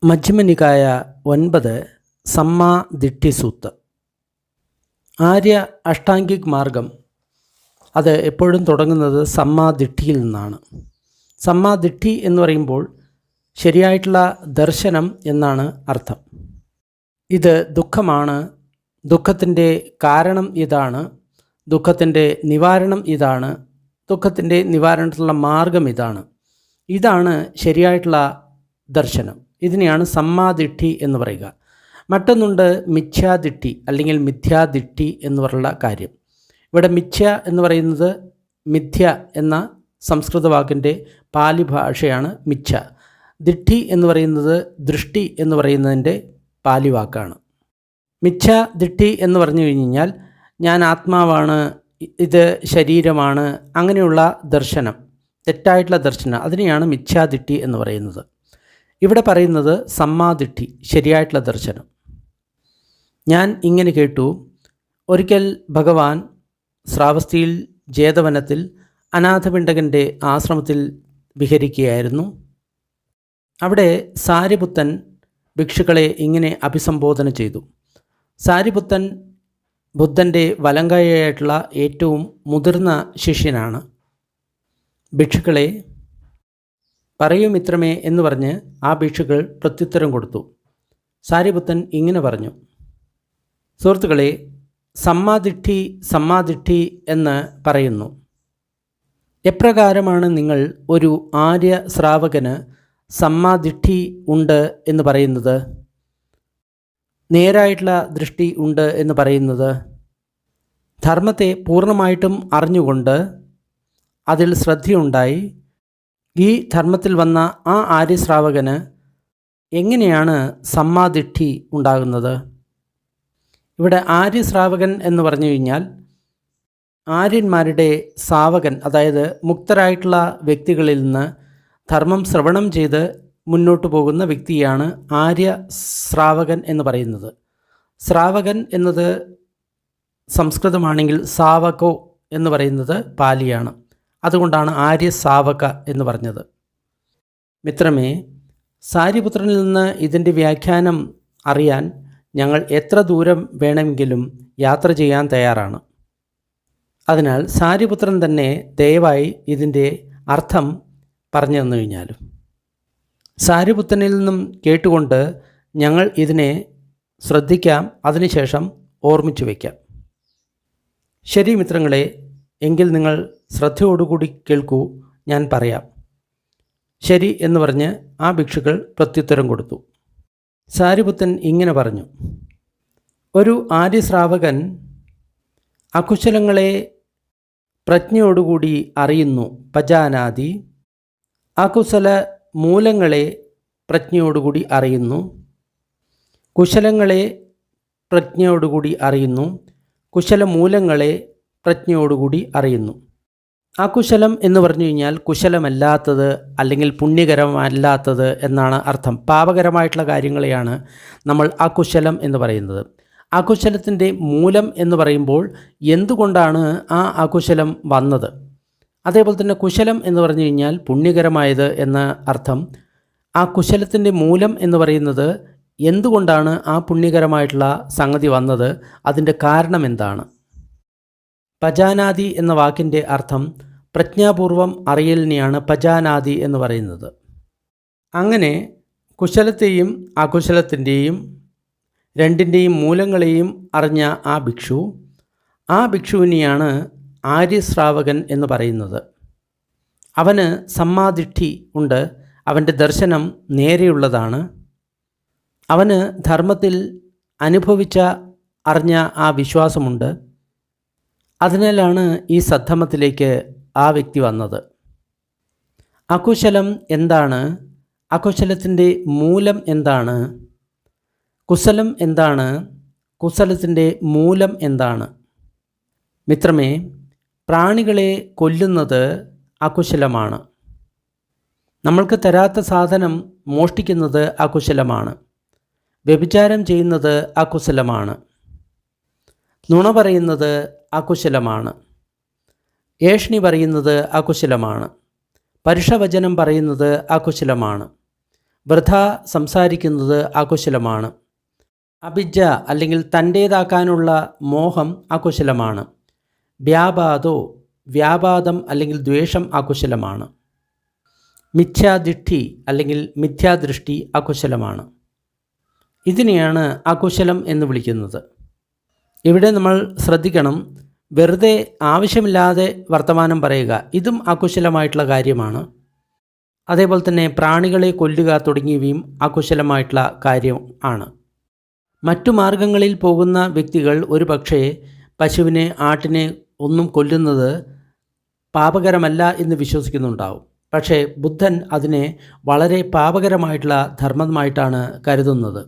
മജ്ജ്ഹിമനികായ 9 സമ്മാ ദിട്ടി soothe. Arya അഷ്ടാംഗിക് മാർഗം അത് എപ്പോഴും തുടങ്ങുന്നത് സമ്മാ ദിട്ടിയിൽ നിന്നാണ്. സമ്മാ ദിട്ടി എന്ന് പറയുമ്പോൾ ശരിയായിട്ടുള്ള ദർശനം എന്നാണ് അർത്ഥം. ഇത് ദുഃഖമാണ്, ദുഃഖത്തിൻ്റെ കാരണം ഇതാണ്, ദുഃഖത്തിൻ്റെ നിവാരണം ഇതാണ്, ദുഃഖത്തിൻ്റെ നിവാരണത്തിലുള്ള മാർഗം ഇതാണ് ശരിയായിട്ടുള്ള ദർശനം. ഇതിനെയാണ് സമ്മാദിട്ടി എന്ന് പറയുക. മറ്റൊന്നുണ്ട് മിഥ്യാദിട്ടി അല്ലെങ്കിൽ മിഥ്യാദിട്ടി എന്ന് പറയുന്ന കാര്യം. ഇവിടെ മിഥ്യ എന്ന് പറയുന്നത് മിഥ്യ എന്ന സംസ്കൃത വാക്കിൻ്റെ പാലി ഭാഷയാണ് മിഥ്യ. ദിട്ടി എന്ന് പറയുന്നത് ദൃഷ്ടി എന്ന് പറയുന്നതിൻ്റെ പാലി വാക്കാണ്. മിഥ്യാദിട്ടി എന്ന് പറഞ്ഞു കഴിഞ്ഞാൽ ഞാൻ ആത്മാവാണ്, ഇത് ശരീരമാണ്, അങ്ങനെയുള്ള ദർശനം, തെറ്റായിട്ടുള്ള ദർശനം, അതിനെയാണ് മിഥ്യാദിട്ടി എന്ന് പറയുന്നത്. ഇവിടെ പറയുന്നത് സമ്മാദിട്ടി, ശരിയായിട്ടുള്ള ദർശനം. ഞാൻ ഇങ്ങനെ കേട്ടു, ഒരിക്കൽ ഭഗവാൻ ശ്രാവസ്തിയിൽ ജേതവനത്തിൽ അനാഥപിണ്ഡകൻ്റെ ആശ്രമത്തിൽ വിഹരിക്കുകയായിരുന്നു. അവിടെ സാരിപുത്തൻ ഭിക്ഷുക്കളെ ഇങ്ങനെ അഭിസംബോധന ചെയ്തു. സാരിപുത്തൻ ബുദ്ധൻ്റെ വലങ്കൈയായിട്ടുള്ള ഏറ്റവും മുതിർന്ന ശിഷ്യനാണ്. ഭിക്ഷുക്കളെ പറയൂ മിത്രമേ എന്ന് പറഞ്ഞ് ആ ഭിക്ഷുക്കൾ പ്രത്യുത്തരം കൊടുത്തു. സാരിപുത്തൻ ഇങ്ങനെ പറഞ്ഞു, സുഹൃത്തുക്കളെ, സമ്മാദിട്ടി സമ്മാദിട്ടി എന്ന് പറയുന്നു. എപ്രകാരമാണ് നിങ്ങൾ ഒരു ആര്യ ശ്രാവകന് സമ്മാദിട്ടി ഉണ്ട് എന്ന് പറയുന്നത്, നേരായിട്ടുള്ള ദൃഷ്ടി ഉണ്ട് എന്ന് പറയുന്നത്? ധർമ്മത്തെ പൂർണ്ണമായിട്ടും അറിഞ്ഞുകൊണ്ട് അതിൽ ശ്രദ്ധയുണ്ടായി ഈ ധർമ്മത്തിൽ വന്ന ആ ആര്യശ്രാവകന് എങ്ങനെയാണ് സമ്മാദിട്ടി ഉണ്ടാകുന്നത്? ഇവിടെ ആര്യശ്രാവകൻ എന്ന് പറഞ്ഞു കഴിഞ്ഞാൽ ആര്യന്മാരുടെ ശ്രാവകൻ, അതായത് മുക്തരായിട്ടുള്ള വ്യക്തികളിൽ നിന്ന് ധർമ്മം ശ്രവണം ചെയ്ത് മുന്നോട്ട് പോകുന്ന വ്യക്തിയാണ് ആര്യ ശ്രാവകൻ എന്ന് പറയുന്നത്. ശ്രാവകൻ എന്നത് സംസ്കൃതമാണെങ്കിൽ സാവകോ എന്ന് പറയുന്നത് പാലിയാണ്. അതുകൊണ്ടാണ് ആര്യ സാവക എന്ന് പറഞ്ഞത്. മിത്രമേ, സാരിപുത്രനിൽ നിന്ന് ഇതിൻ്റെ വ്യാഖ്യാനം അറിയാൻ ഞങ്ങൾ എത്ര ദൂരം വേണമെങ്കിലും യാത്ര ചെയ്യാൻ തയ്യാറാണ്. അതിനാൽ സാരിപുത്രൻ തന്നെ ദയവായി ഇതിൻ്റെ അർത്ഥം പറഞ്ഞു തന്നു കഴിഞ്ഞാലും. സാരിപുത്രനിൽ നിന്നും കേട്ടുകൊണ്ട് ഞങ്ങൾ ഇതിനെ ശ്രദ്ധിക്കാം, അതിനുശേഷം ഓർമ്മിച്ചു വയ്ക്കാം. ശരി മിത്രങ്ങളെ, എങ്കിൽ നിങ്ങൾ ശ്രദ്ധയോടുകൂടി കേൾക്കൂ, ഞാൻ പറയാം. ശരി എന്ന് പറഞ്ഞ് ആ ഭിക്ഷുക്കൾ പ്രത്യുത്തരം കൊടുത്തു. സാരിപുത്തൻ ഇങ്ങനെ പറഞ്ഞു, ഒരു ആര്യശ്രാവകൻ അകുശലങ്ങളെ പ്രജ്ഞയോടുകൂടി അറിയുന്നു, പജാനാദി. അകുശല മൂലങ്ങളെ പ്രജ്ഞയോടുകൂടി അറിയുന്നു, കുശലങ്ങളെ പ്രജ്ഞയോടുകൂടി അറിയുന്നു, കുശലമൂലങ്ങളെ പ്രജ്ഞയോടുകൂടി അറിയുന്നു. അകുശലം എന്ന് പറഞ്ഞു കഴിഞ്ഞാൽ കുശലമല്ലാത്തത് അല്ലെങ്കിൽ പുണ്യകരമല്ലാത്തത് എന്നാണ് അർത്ഥം. പാപകരമായിട്ടുള്ള കാര്യങ്ങളെയാണ് നമ്മൾ അകുശലം എന്ന് പറയുന്നത്. അകുശലത്തിൻ്റെ മൂലം എന്ന് പറയുമ്പോൾ എന്തുകൊണ്ടാണ് ആ അകുശലം വന്നത്. അതേപോലെ തന്നെ കുശലം എന്ന് പറഞ്ഞു കഴിഞ്ഞാൽ പുണ്യകരമായത് എന്ന അർത്ഥം. ആ കുശലത്തിൻ്റെ മൂലം എന്ന് പറയുന്നത് എന്തുകൊണ്ടാണ് ആ പുണ്യകരമായിട്ടുള്ള സംഗതി വന്നത്, അതിൻ്റെ കാരണം എന്താണ്. പജാനാദി എന്ന വാക്കിൻ്റെ അർത്ഥം പ്രജ്ഞാപൂർവം അറിയലിനെയാണ് പജാനാദി എന്ന് പറയുന്നത്. അങ്ങനെ കുശലത്തെയും അകുശലത്തിൻ്റെയും രണ്ടിൻ്റെയും മൂലങ്ങളെയും അറിഞ്ഞ ആ ഭിക്ഷുവിനെയാണ് ആര്യശ്രാവകൻ എന്ന് പറയുന്നത്. അവന് സമ്മാദിട്ടി ഉണ്ട്, അവൻ്റെ ദർശനം നേരെയുള്ളതാണ്. അവന് ധർമ്മത്തിൽ അറിഞ്ഞ ആ വിശ്വാസമുണ്ട്. അതിനാലാണ് ഈ സദ്ധമത്തിലേക്ക് ആ വ്യക്തി വന്നത്. അകുശലം എന്താണ്, അകുശലത്തിൻ്റെ മൂലം എന്താണ്, കുശലം എന്താണ്, കുശലത്തിൻ്റെ മൂലം എന്താണ്? മിത്രമേ, പ്രാണികളെ കൊല്ലുന്നത് അകുശലമാണ്. നമ്മൾക്ക് തരാത്ത സാധനം മോഷ്ടിക്കുന്നത് അകുശലമാണ്. വ്യഭിചാരം ചെയ്യുന്നത് അകുശലമാണ്. നുണ പറയുന്നത് അകുശലമാണ്. ഏഷണി പറയുന്നത് അകുശലമാണ്. പരുഷവചനം പറയുന്നത് അകുശലമാണ്. വൃഥ സംസാരിക്കുന്നത് അകുശലമാണ്. അഭിജ്ജ അല്ലെങ്കിൽ തൻ്റേതാക്കാനുള്ള മോഹം അകുശലമാണ്. വ്യാപാദം അല്ലെങ്കിൽ ദ്വേഷം അകുശലമാണ്. മിഥ്യാദിഷ്ടി അല്ലെങ്കിൽ മിഥ്യാദൃഷ്ടി അകുശലമാണ്. ഇതിനെയാണ് അകുശലം എന്ന് വിളിക്കുന്നത്. ഇവിടെ നമ്മൾ ശ്രദ്ധിക്കണം, വെറുതെ ആവശ്യമില്ലാതെ വർത്തമാനം പറയുക ഇതും അകുശലമായിട്ടുള്ള കാര്യമാണ്. അതേപോലെ തന്നെ പ്രാണികളെ കൊല്ലുക തുടങ്ങിയവയും അകുശലമായിട്ടുള്ള കാര്യം ആണ്. മറ്റു മാർഗങ്ങളിൽ പോകുന്ന വ്യക്തികൾ ഒരു പക്ഷേ പശുവിനെ ആട്ടിനെ ഒന്നും കൊല്ലുന്നത് പാപകരമല്ല എന്ന് വിശ്വസിക്കുന്നുണ്ടാവും. പക്ഷേ ബുദ്ധൻ അതിനെ വളരെ പാപകരമായിട്ടുള്ള ധർമ്മമായിട്ടാണ് കരുതുന്നത്.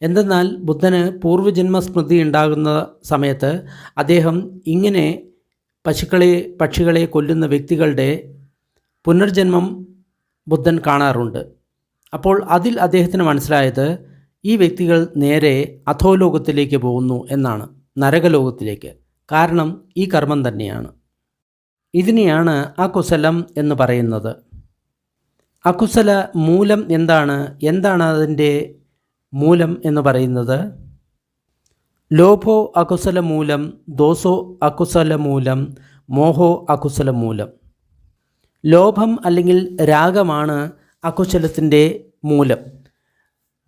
എന്തെന്നാൽ ബുദ്ധന് പൂർവ്വജന്മസ്മൃതി ഉണ്ടാകുന്ന സമയത്ത് അദ്ദേഹം ഇങ്ങനെ പക്ഷികളെ കൊല്ലുന്ന വ്യക്തികളുടെ പുനർജന്മം ബുദ്ധൻ കാണാറുണ്ട്. അപ്പോൾ അതിൽ അദ്ദേഹത്തിന് മനസ്സിലായത് ഈ വ്യക്തികൾ നേരെ അധോലോകത്തിലേക്ക് പോകുന്നു എന്നാണ്, നരകലോകത്തിലേക്ക്. കാരണം ഈ കർമ്മം തന്നെയാണ്. ഇതിനെയാണ് അകുശലം എന്ന് പറയുന്നത്. അകുശല മൂലം എന്താണ് അതിൻ്റെ മൂലം എന്ന് പറയുന്നത്? ലോഭോ അകുശല മൂലം, ദോഷോ അകുശല മൂലം, മോഹോ അകുശല മൂലം. ലോഭം അല്ലെങ്കിൽ രാഗമാണ് അകുശലത്തിൻ്റെ മൂലം.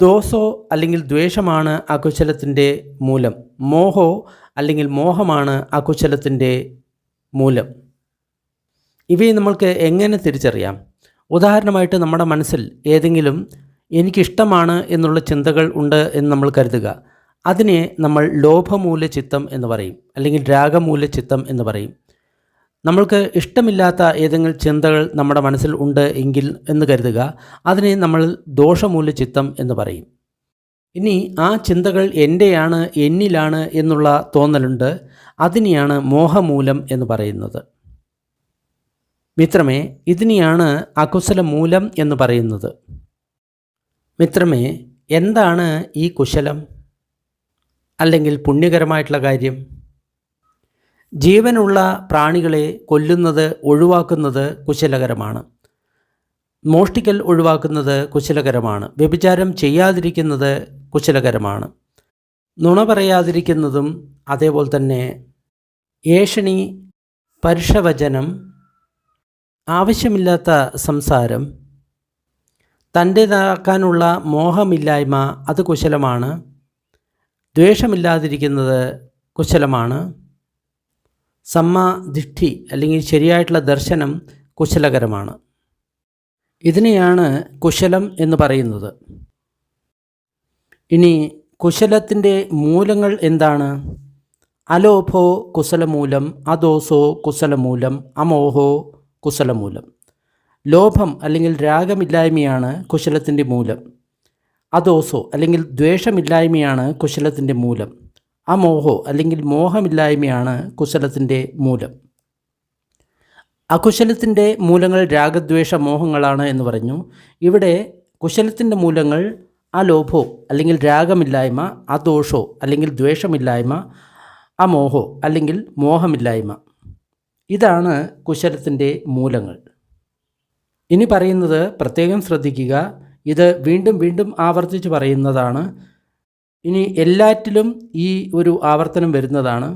ദോഷോ അല്ലെങ്കിൽ ദ്വേഷമാണ് അകുശലത്തിൻ്റെ മൂലം. മോഹോ അല്ലെങ്കിൽ മോഹമാണ് അകുശലത്തിൻ്റെ മൂലം. ഇവയെ നമ്മൾക്ക് എങ്ങനെ തിരിച്ചറിയാം? ഉദാഹരണമായിട്ട് നമ്മുടെ മനസ്സിൽ ഏതെങ്കിലും എനിക്കിഷ്ടമാണ് എന്നുള്ള ചിന്തകൾ ഉണ്ട് എന്ന് നമ്മൾ കരുതുക. അതിനെ നമ്മൾ ലോഭമൂല ചിത്തം എന്ന് പറയും, അല്ലെങ്കിൽ രാഗമൂല ചിത്തം എന്ന് പറയും. നമ്മൾക്ക് ഇഷ്ടമില്ലാത്ത ഏതെങ്കിലും ചിന്തകൾ നമ്മുടെ മനസ്സിൽ ഉണ്ട് എങ്കിൽ എന്ന് കരുതുക, അതിനെ നമ്മൾ ദോഷമൂല ചിത്തം എന്ന് പറയും. ഇനി ആ ചിന്തകൾ എൻ്റെയാണ്, എന്നിലാണ് എന്നുള്ള തോന്നലുണ്ട്, അതിനെയാണ് മോഹമൂലം എന്ന് പറയുന്നത്. മിത്രമേ, ഇതിനെയാണ് അകുശല മൂലം എന്ന് പറയുന്നത്. മിത്രമേ, എന്താണ് ഈ കുശലം അല്ലെങ്കിൽ പുണ്യകരമായിട്ടുള്ള കാര്യം? ജീവനുള്ള പ്രാണികളെ കൊല്ലുന്നത് ഒഴിവാക്കുന്നത് കുശലകരമാണ്. മോഷ്ടിക്കൽ ഒഴിവാക്കുന്നത് കുശലകരമാണ്. വ്യഭിചാരം ചെയ്യാതിരിക്കുന്നത് കുശലകരമാണ്. നുണ പറയാതിരിക്കുന്നതും അതേപോലെ തന്നെ ഏഷണി, പരുഷവചനം, ആവശ്യമില്ലാത്ത സംസാരം, തൻ്റേതാക്കാനുള്ള മോഹമില്ലായ്മ അത് കുശലമാണ്. ദ്വേഷമില്ലാതിരിക്കുന്നത് കുശലമാണ്. സമ്മാദിഷ്ഠി അല്ലെങ്കിൽ ശരിയായിട്ടുള്ള ദർശനം കുശലകരമാണ്. ഇതിനെയാണ് കുശലം എന്ന് പറയുന്നത്. ഇനി കുശലത്തിൻ്റെ മൂലങ്ങൾ എന്താണ്? അലോഭോ കുശലമൂലം, അദോസോ കുശലമൂലം, അമോഹോ കുശലമൂലം. ലോഭം അല്ലെങ്കിൽ രാഗമില്ലായ്മയാണ് കുശലത്തിൻ്റെ മൂലം. അദോസോ അല്ലെങ്കിൽ ദ്വേഷമില്ലായ്മയാണ് കുശലത്തിൻ്റെ മൂലം. അമോഹോ അല്ലെങ്കിൽ മോഹമില്ലായ്മയാണ് കുശലത്തിൻ്റെ മൂലം. അകുശലത്തിൻ്റെ മൂലങ്ങൾ രാഗദ്വേഷ മോഹങ്ങളാണ് എന്ന് പറഞ്ഞു. ഇവിടെ കുശലത്തിൻ്റെ മൂലങ്ങൾ അലോഭോ അല്ലെങ്കിൽ രാഗമില്ലായ്മ, അദോഷോ അല്ലെങ്കിൽ ദ്വേഷമില്ലായ്മ, അമോഹോ അല്ലെങ്കിൽ മോഹമില്ലായ്മ. ഇതാണ് കുശലത്തിൻ്റെ മൂലങ്ങൾ. ഇനി പറയുന്നത് പ്രത്യേകം ശ്രദ്ധിക്കുക, ഇത് വീണ്ടും വീണ്ടും ആവർത്തിച്ച് പറയുന്നതാണ്. ഇനി എല്ലാറ്റിലും ഈ ഒരു ആവർത്തനം വരുന്നതാണ്.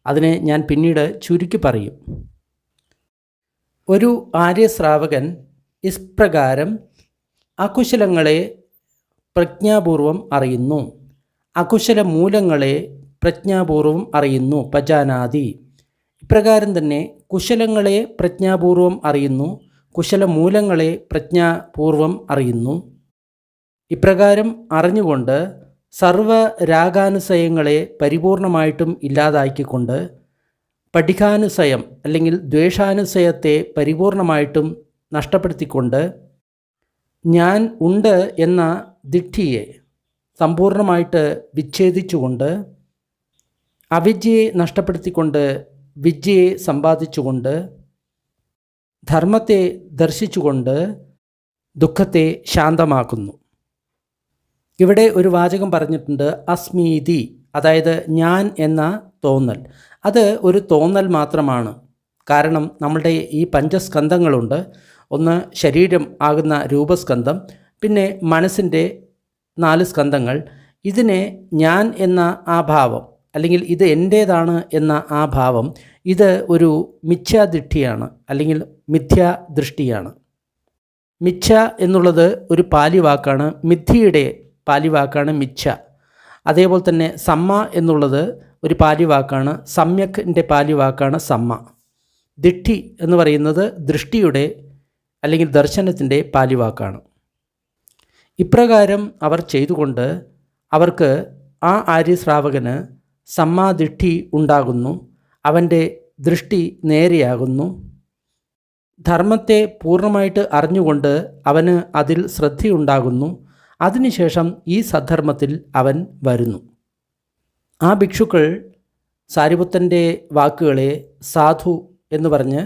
അതിനെ ഞാൻ പിന്നീട് ചുരുക്കി പറയും. ഒരു ആര്യശ്രാവകൻ ഇപ്രകാരം അകുശലങ്ങളെ പ്രജ്ഞാപൂർവം അറിയുന്നു, അകുശല മൂലങ്ങളെ പ്രജ്ഞാപൂർവം അറിയുന്നു, പജാനാതി. ഇപ്രകാരം തന്നെ കുശലങ്ങളെ പ്രജ്ഞാപൂർവം അറിയുന്നു, കുശലമൂലങ്ങളെ പ്രജ്ഞാപൂർവം അറിയുന്നു. ഇപ്രകാരം അറിഞ്ഞുകൊണ്ട് സർവരാഗാനുസയങ്ങളെ പരിപൂർണമായിട്ടും ഇല്ലാതാക്കിക്കൊണ്ട് പഠികാനുസയം അല്ലെങ്കിൽ ദ്വേഷാനുസയത്തെ പരിപൂർണമായിട്ടും നഷ്ടപ്പെടുത്തിക്കൊണ്ട് ഞാൻ ഉണ്ട് എന്ന ദിഷ്ഠിയെ സമ്പൂർണമായിട്ട് വിച്ഛേദിച്ചുകൊണ്ട് അവിദ്യയെ നഷ്ടപ്പെടുത്തിക്കൊണ്ട് വിദ്യയെ സമ്പാദിച്ചുകൊണ്ട് ധർമ്മത്തെ ദർശിച്ചുകൊണ്ട് ദുഃഖത്തെ ശാന്തമാക്കുന്നു. ഇവിടെ ഒരു വാചകം പറഞ്ഞിട്ടുണ്ട്, അസ്മീതി, അതായത് ഞാൻ എന്ന തോന്നൽ. അത് ഒരു തോന്നൽ മാത്രമാണ്. കാരണം നമ്മളുടെ ഈ പഞ്ചസ്കന്ധങ്ങളുണ്ട്. ഒന്ന് ശരീരം ആകുന്ന രൂപസ്കന്ധം, പിന്നെ മനസ്സിൻ്റെ 4 സ്കന്ധങ്ങൾ. ഇതിനെ ഞാൻ എന്ന ആ ഭാവം, അല്ലെങ്കിൽ ഇത് എൻ്റേതാണ് എന്ന ആ ഭാവം, ഇത് ഒരു മിഥ്യാദിഷ്ടിയാണ്, അല്ലെങ്കിൽ മിഥ്യാദൃഷ്ടിയാണ്. മിഥ്യ എന്നുള്ളത് ഒരു പാലി വാക്കാണ്, മിഥ്യയുടെ പാലി വാക്കാണ് മിഥ്യ. അതേപോലെ തന്നെ സമ്മ എന്നുള്ളത് ഒരു പാലി വാക്കാണ്, സമ്യക്കിൻ്റെ പാലി വാക്കാണ് സമ്മ. ദിഷ്ടി എന്ന് പറയുന്നത് ദൃഷ്ടിയുടെ അല്ലെങ്കിൽ ദർശനത്തിൻ്റെ പാലി വാക്കാണ്. ഇപ്രകാരം അവർ ചെയ്തുകൊണ്ട് അവർക്ക് ആ ആര്യശ്രാവകന് സമ്മാദിഷ്ടി ഉണ്ടാകുന്നു, അവൻ്റെ ദൃഷ്ടി നേരെയാകുന്നു. ധർമ്മത്തെ പൂർണ്ണമായിട്ട് അറിഞ്ഞുകൊണ്ട് അവന് അതിൽ ശ്രദ്ധയുണ്ടാകുന്നു. അതിനുശേഷം ഈ സദ്ധർമ്മത്തിൽ അവൻ വരുന്നു. ആ ഭിക്ഷുക്കൾ സാരിപുത്തൻ്റെ വാക്കുകളെ സാധു എന്ന് പറഞ്ഞ്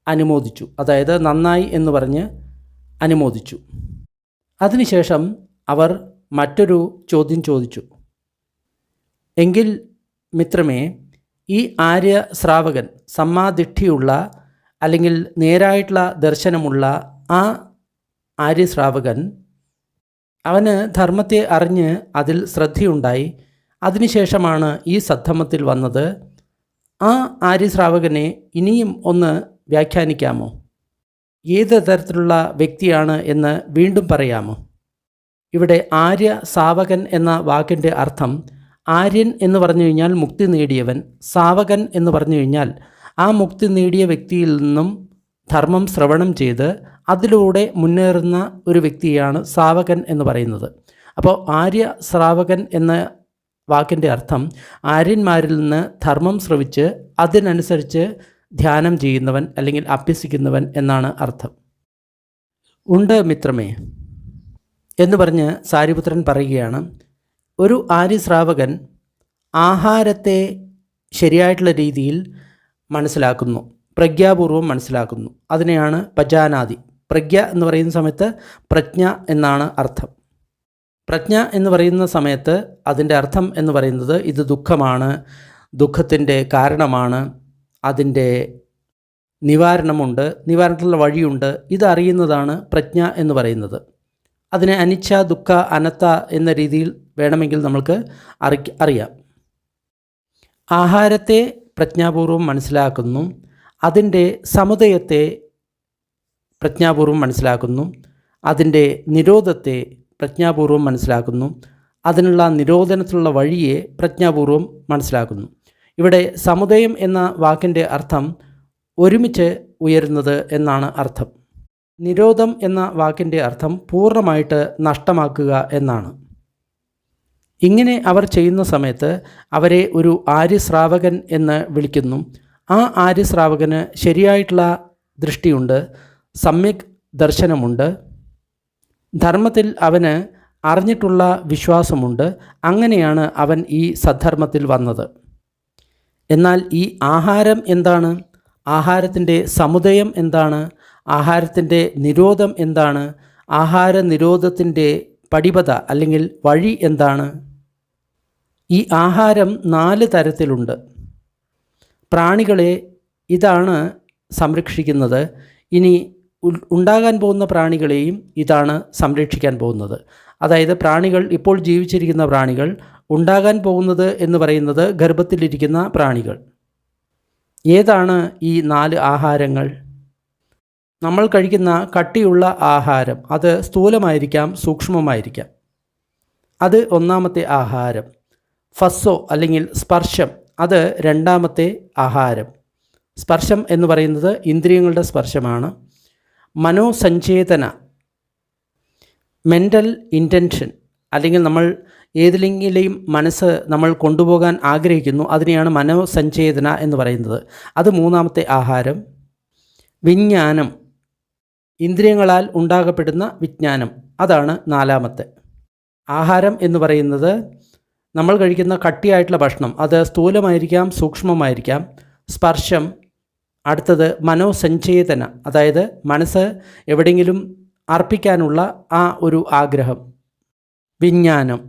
അനുമോദിച്ചു, അതായത് നന്നായി എന്ന് പറഞ്ഞ് അനുമോദിച്ചു. അതിനുശേഷം അവർ മറ്റൊരു ചോദ്യം ചോദിച്ചു. എങ്കിൽ മിത്രമേ, ഈ ആര്യ ശ്രാവകൻ സമ്മാദിഷ്ടിയുള്ള അല്ലെങ്കിൽ നേരായിട്ടുള്ള ദർശനമുള്ള ആ ആര്യശ്രാവകൻ, അവന് ധർമ്മത്തെ അറിഞ്ഞ് അതിൽ ശ്രദ്ധയുണ്ടായി. അതിനുശേഷമാണ് ഈ സദ്ധമ്മത്തിൽ വന്നത്. ആ ആര്യശ്രാവകനെ ഇനിയും ഒന്ന് വ്യാഖ്യാനിക്കാമോ? ഏത് തരത്തിലുള്ള വ്യക്തിയാണ് എന്ന് വീണ്ടും പറയാമോ? ഇവിടെ ആര്യ സാവകൻ എന്ന വാക്കിൻ്റെ അർത്ഥം, ആര്യൻ എന്ന് പറഞ്ഞു കഴിഞ്ഞാൽ മുക്തി നേടിയവൻ, സാവകൻ എന്ന് പറഞ്ഞു കഴിഞ്ഞാൽ ആ മുക്തി നേടിയ വ്യക്തിയിൽ നിന്നും ധർമ്മം ശ്രവണം ചെയ്ത് അതിലൂടെ മുന്നേറുന്ന ഒരു വ്യക്തിയാണ് സാവകൻ എന്ന് പറയുന്നത്. അപ്പോൾ ആര്യ ശ്രാവകൻ എന്ന വാക്കിൻ്റെ അർത്ഥം ആര്യന്മാരിൽ നിന്ന് ധർമ്മം ശ്രവിച്ച് അതിനനുസരിച്ച് ധ്യാനം ചെയ്യുന്നവൻ അല്ലെങ്കിൽ അഭ്യസിക്കുന്നവൻ എന്നാണ് അർത്ഥം. ഉണ്ട് മിത്രമേ എന്ന് പറഞ്ഞ് സാരിപുത്രൻ പറയുകയാണ്, ഒരു ആര്യശ്രാവകൻ ആഹാരത്തെ ശരിയായിട്ടുള്ള രീതിയിൽ മനസ്സിലാക്കുന്നു, പ്രജ്ഞാപൂർവം മനസ്സിലാക്കുന്നു. അതിനെയാണ് പജാനാദി. പ്രജ്ഞ എന്ന് പറയുന്ന സമയത്ത് പ്രജ്ഞ എന്നാണ് അർത്ഥം. പ്രജ്ഞ എന്ന് പറയുന്ന സമയത്ത് അതിൻ്റെ അർത്ഥം എന്ന് പറയുന്നത് ഇത് ദുഃഖമാണ്, ദുഃഖത്തിൻ്റെ കാരണമാണ്, അതിൻ്റെ നിവാരണമുണ്ട്, നിവാരണത്തിലുള്ള വഴിയുണ്ട്, ഇതറിയുന്നതാണ് പ്രജ്ഞ എന്ന് പറയുന്നത്. അതിനെ അനിച്ഛ, ദുഃഖ, അനത്ത എന്ന രീതിയിൽ വേണമെങ്കിൽ നമ്മൾക്ക് അറിയാം. ആഹാരത്തെ പ്രജ്ഞാപൂർവം മനസ്സിലാക്കുന്നു, അതിൻ്റെ സമുദയത്തെ പ്രജ്ഞാപൂർവം മനസ്സിലാക്കുന്നു, അതിൻ്റെ നിരോധത്തെ പ്രജ്ഞാപൂർവം മനസ്സിലാക്കുന്നു, അതിനുള്ള നിരോധനത്തിലുള്ള വഴിയെ പ്രജ്ഞാപൂർവം മനസ്സിലാക്കുന്നു. ഇവിടെ സമുദയം എന്ന വാക്കിൻ്റെ അർത്ഥം ഒരുമിച്ച് ഉയരുന്നത് എന്നാണ് അർത്ഥം. നിരോധം എന്ന വാക്കിൻ്റെ അർത്ഥം പൂർണ്ണമായിട്ട് നഷ്ടമാക്കുക എന്നാണ്. ഇങ്ങനെ അവർ ചെയ്യുന്ന സമയത്ത് അവരെ ഒരു ആര്യശ്രാവകൻ എന്ന് വിളിക്കുന്നു. ആ ആര്യശ്രാവകന് ശരിയായിട്ടുള്ള ദൃഷ്ടിയുണ്ട്, സമ്യക് ദർശനമുണ്ട്, ധർമ്മത്തിൽ അവന് അറിഞ്ഞിട്ടുള്ള വിശ്വാസമുണ്ട്. അങ്ങനെയാണ് അവൻ ഈ സദ്ധർമ്മത്തിൽ വന്നത്. എന്നാൽ ഈ ആഹാരം എന്താണ്? ആഹാരത്തിൻ്റെ സമുദയം എന്താണ്? ആഹാരത്തിൻ്റെ നിരോധം എന്താണ്? ആഹാര നിരോധത്തിൻ്റെ പടിപത അല്ലെങ്കിൽ വഴി എന്താണ്? ഈ ആഹാരം 4 തരത്തിലുണ്ട്. പ്രാണികളെ ഇതാണ് സംരക്ഷിക്കുന്നത്. ഇനി ഉണ്ടാകാൻ പോകുന്ന പ്രാണികളെയും ഇതാണ് സംരക്ഷിക്കാൻ പോകുന്നത്. അതായത് പ്രാണികൾ, ഇപ്പോൾ ജീവിച്ചിരിക്കുന്ന പ്രാണികൾ, ഉണ്ടാകാൻ പോകുന്നത് എന്ന് പറയുന്നത് ഗർഭത്തിലിരിക്കുന്ന പ്രാണികൾ. ഏതാണ് ഈ 4 ആഹാരങ്ങൾ? നമ്മൾ കഴിക്കുന്ന കട്ടിയുള്ള ആഹാരം, അത് സ്ഥൂലമായിരിക്കാം, സൂക്ഷ്മമായിരിക്കാം. അത് ഒന്നാമത്തെ ആഹാരം. ഫസ്സോ അല്ലെങ്കിൽ സ്പർശം, അത് രണ്ടാമത്തെ ആഹാരം. സ്പർശം എന്ന് പറയുന്നത് ഇന്ദ്രിയങ്ങളുടെ സ്പർശമാണ്. മനോസഞ്ചേതന, മെൻ്റൽ ഇൻറ്റൻഷൻ, അല്ലെങ്കിൽ നമ്മൾ ഏതിലെങ്കിലും മനസ്സ് നമ്മൾ കൊണ്ടുപോകാൻ ആഗ്രഹിക്കുന്നു, അതിനെയാണ് മനോസഞ്ചേതന എന്ന് പറയുന്നത്. അത് മൂന്നാമത്തെ ആഹാരം. വിജ്ഞാനം, ഇന്ദ്രിയങ്ങളാൽ ഉണ്ടാകപ്പെടുന്ന വിജ്ഞാനം, അതാണ് 4ാമത്തെ ആഹാരം എന്ന് പറയുന്നത്. നമ്മൾ കഴിക്കുന്ന കട്ടിയായിട്ടുള്ള ഭക്ഷണം, അത് സ്ഥൂലമായിരിക്കാം, സൂക്ഷ്മമായിരിക്കാം. സ്പർശം. അടുത്തത് മനോസഞ്ചേതന, അതായത് മനസ്സ് എവിടെയെങ്കിലും അർപ്പിക്കാനുള്ള ആ ഒരു ആഗ്രഹം. വിജ്ഞാനം.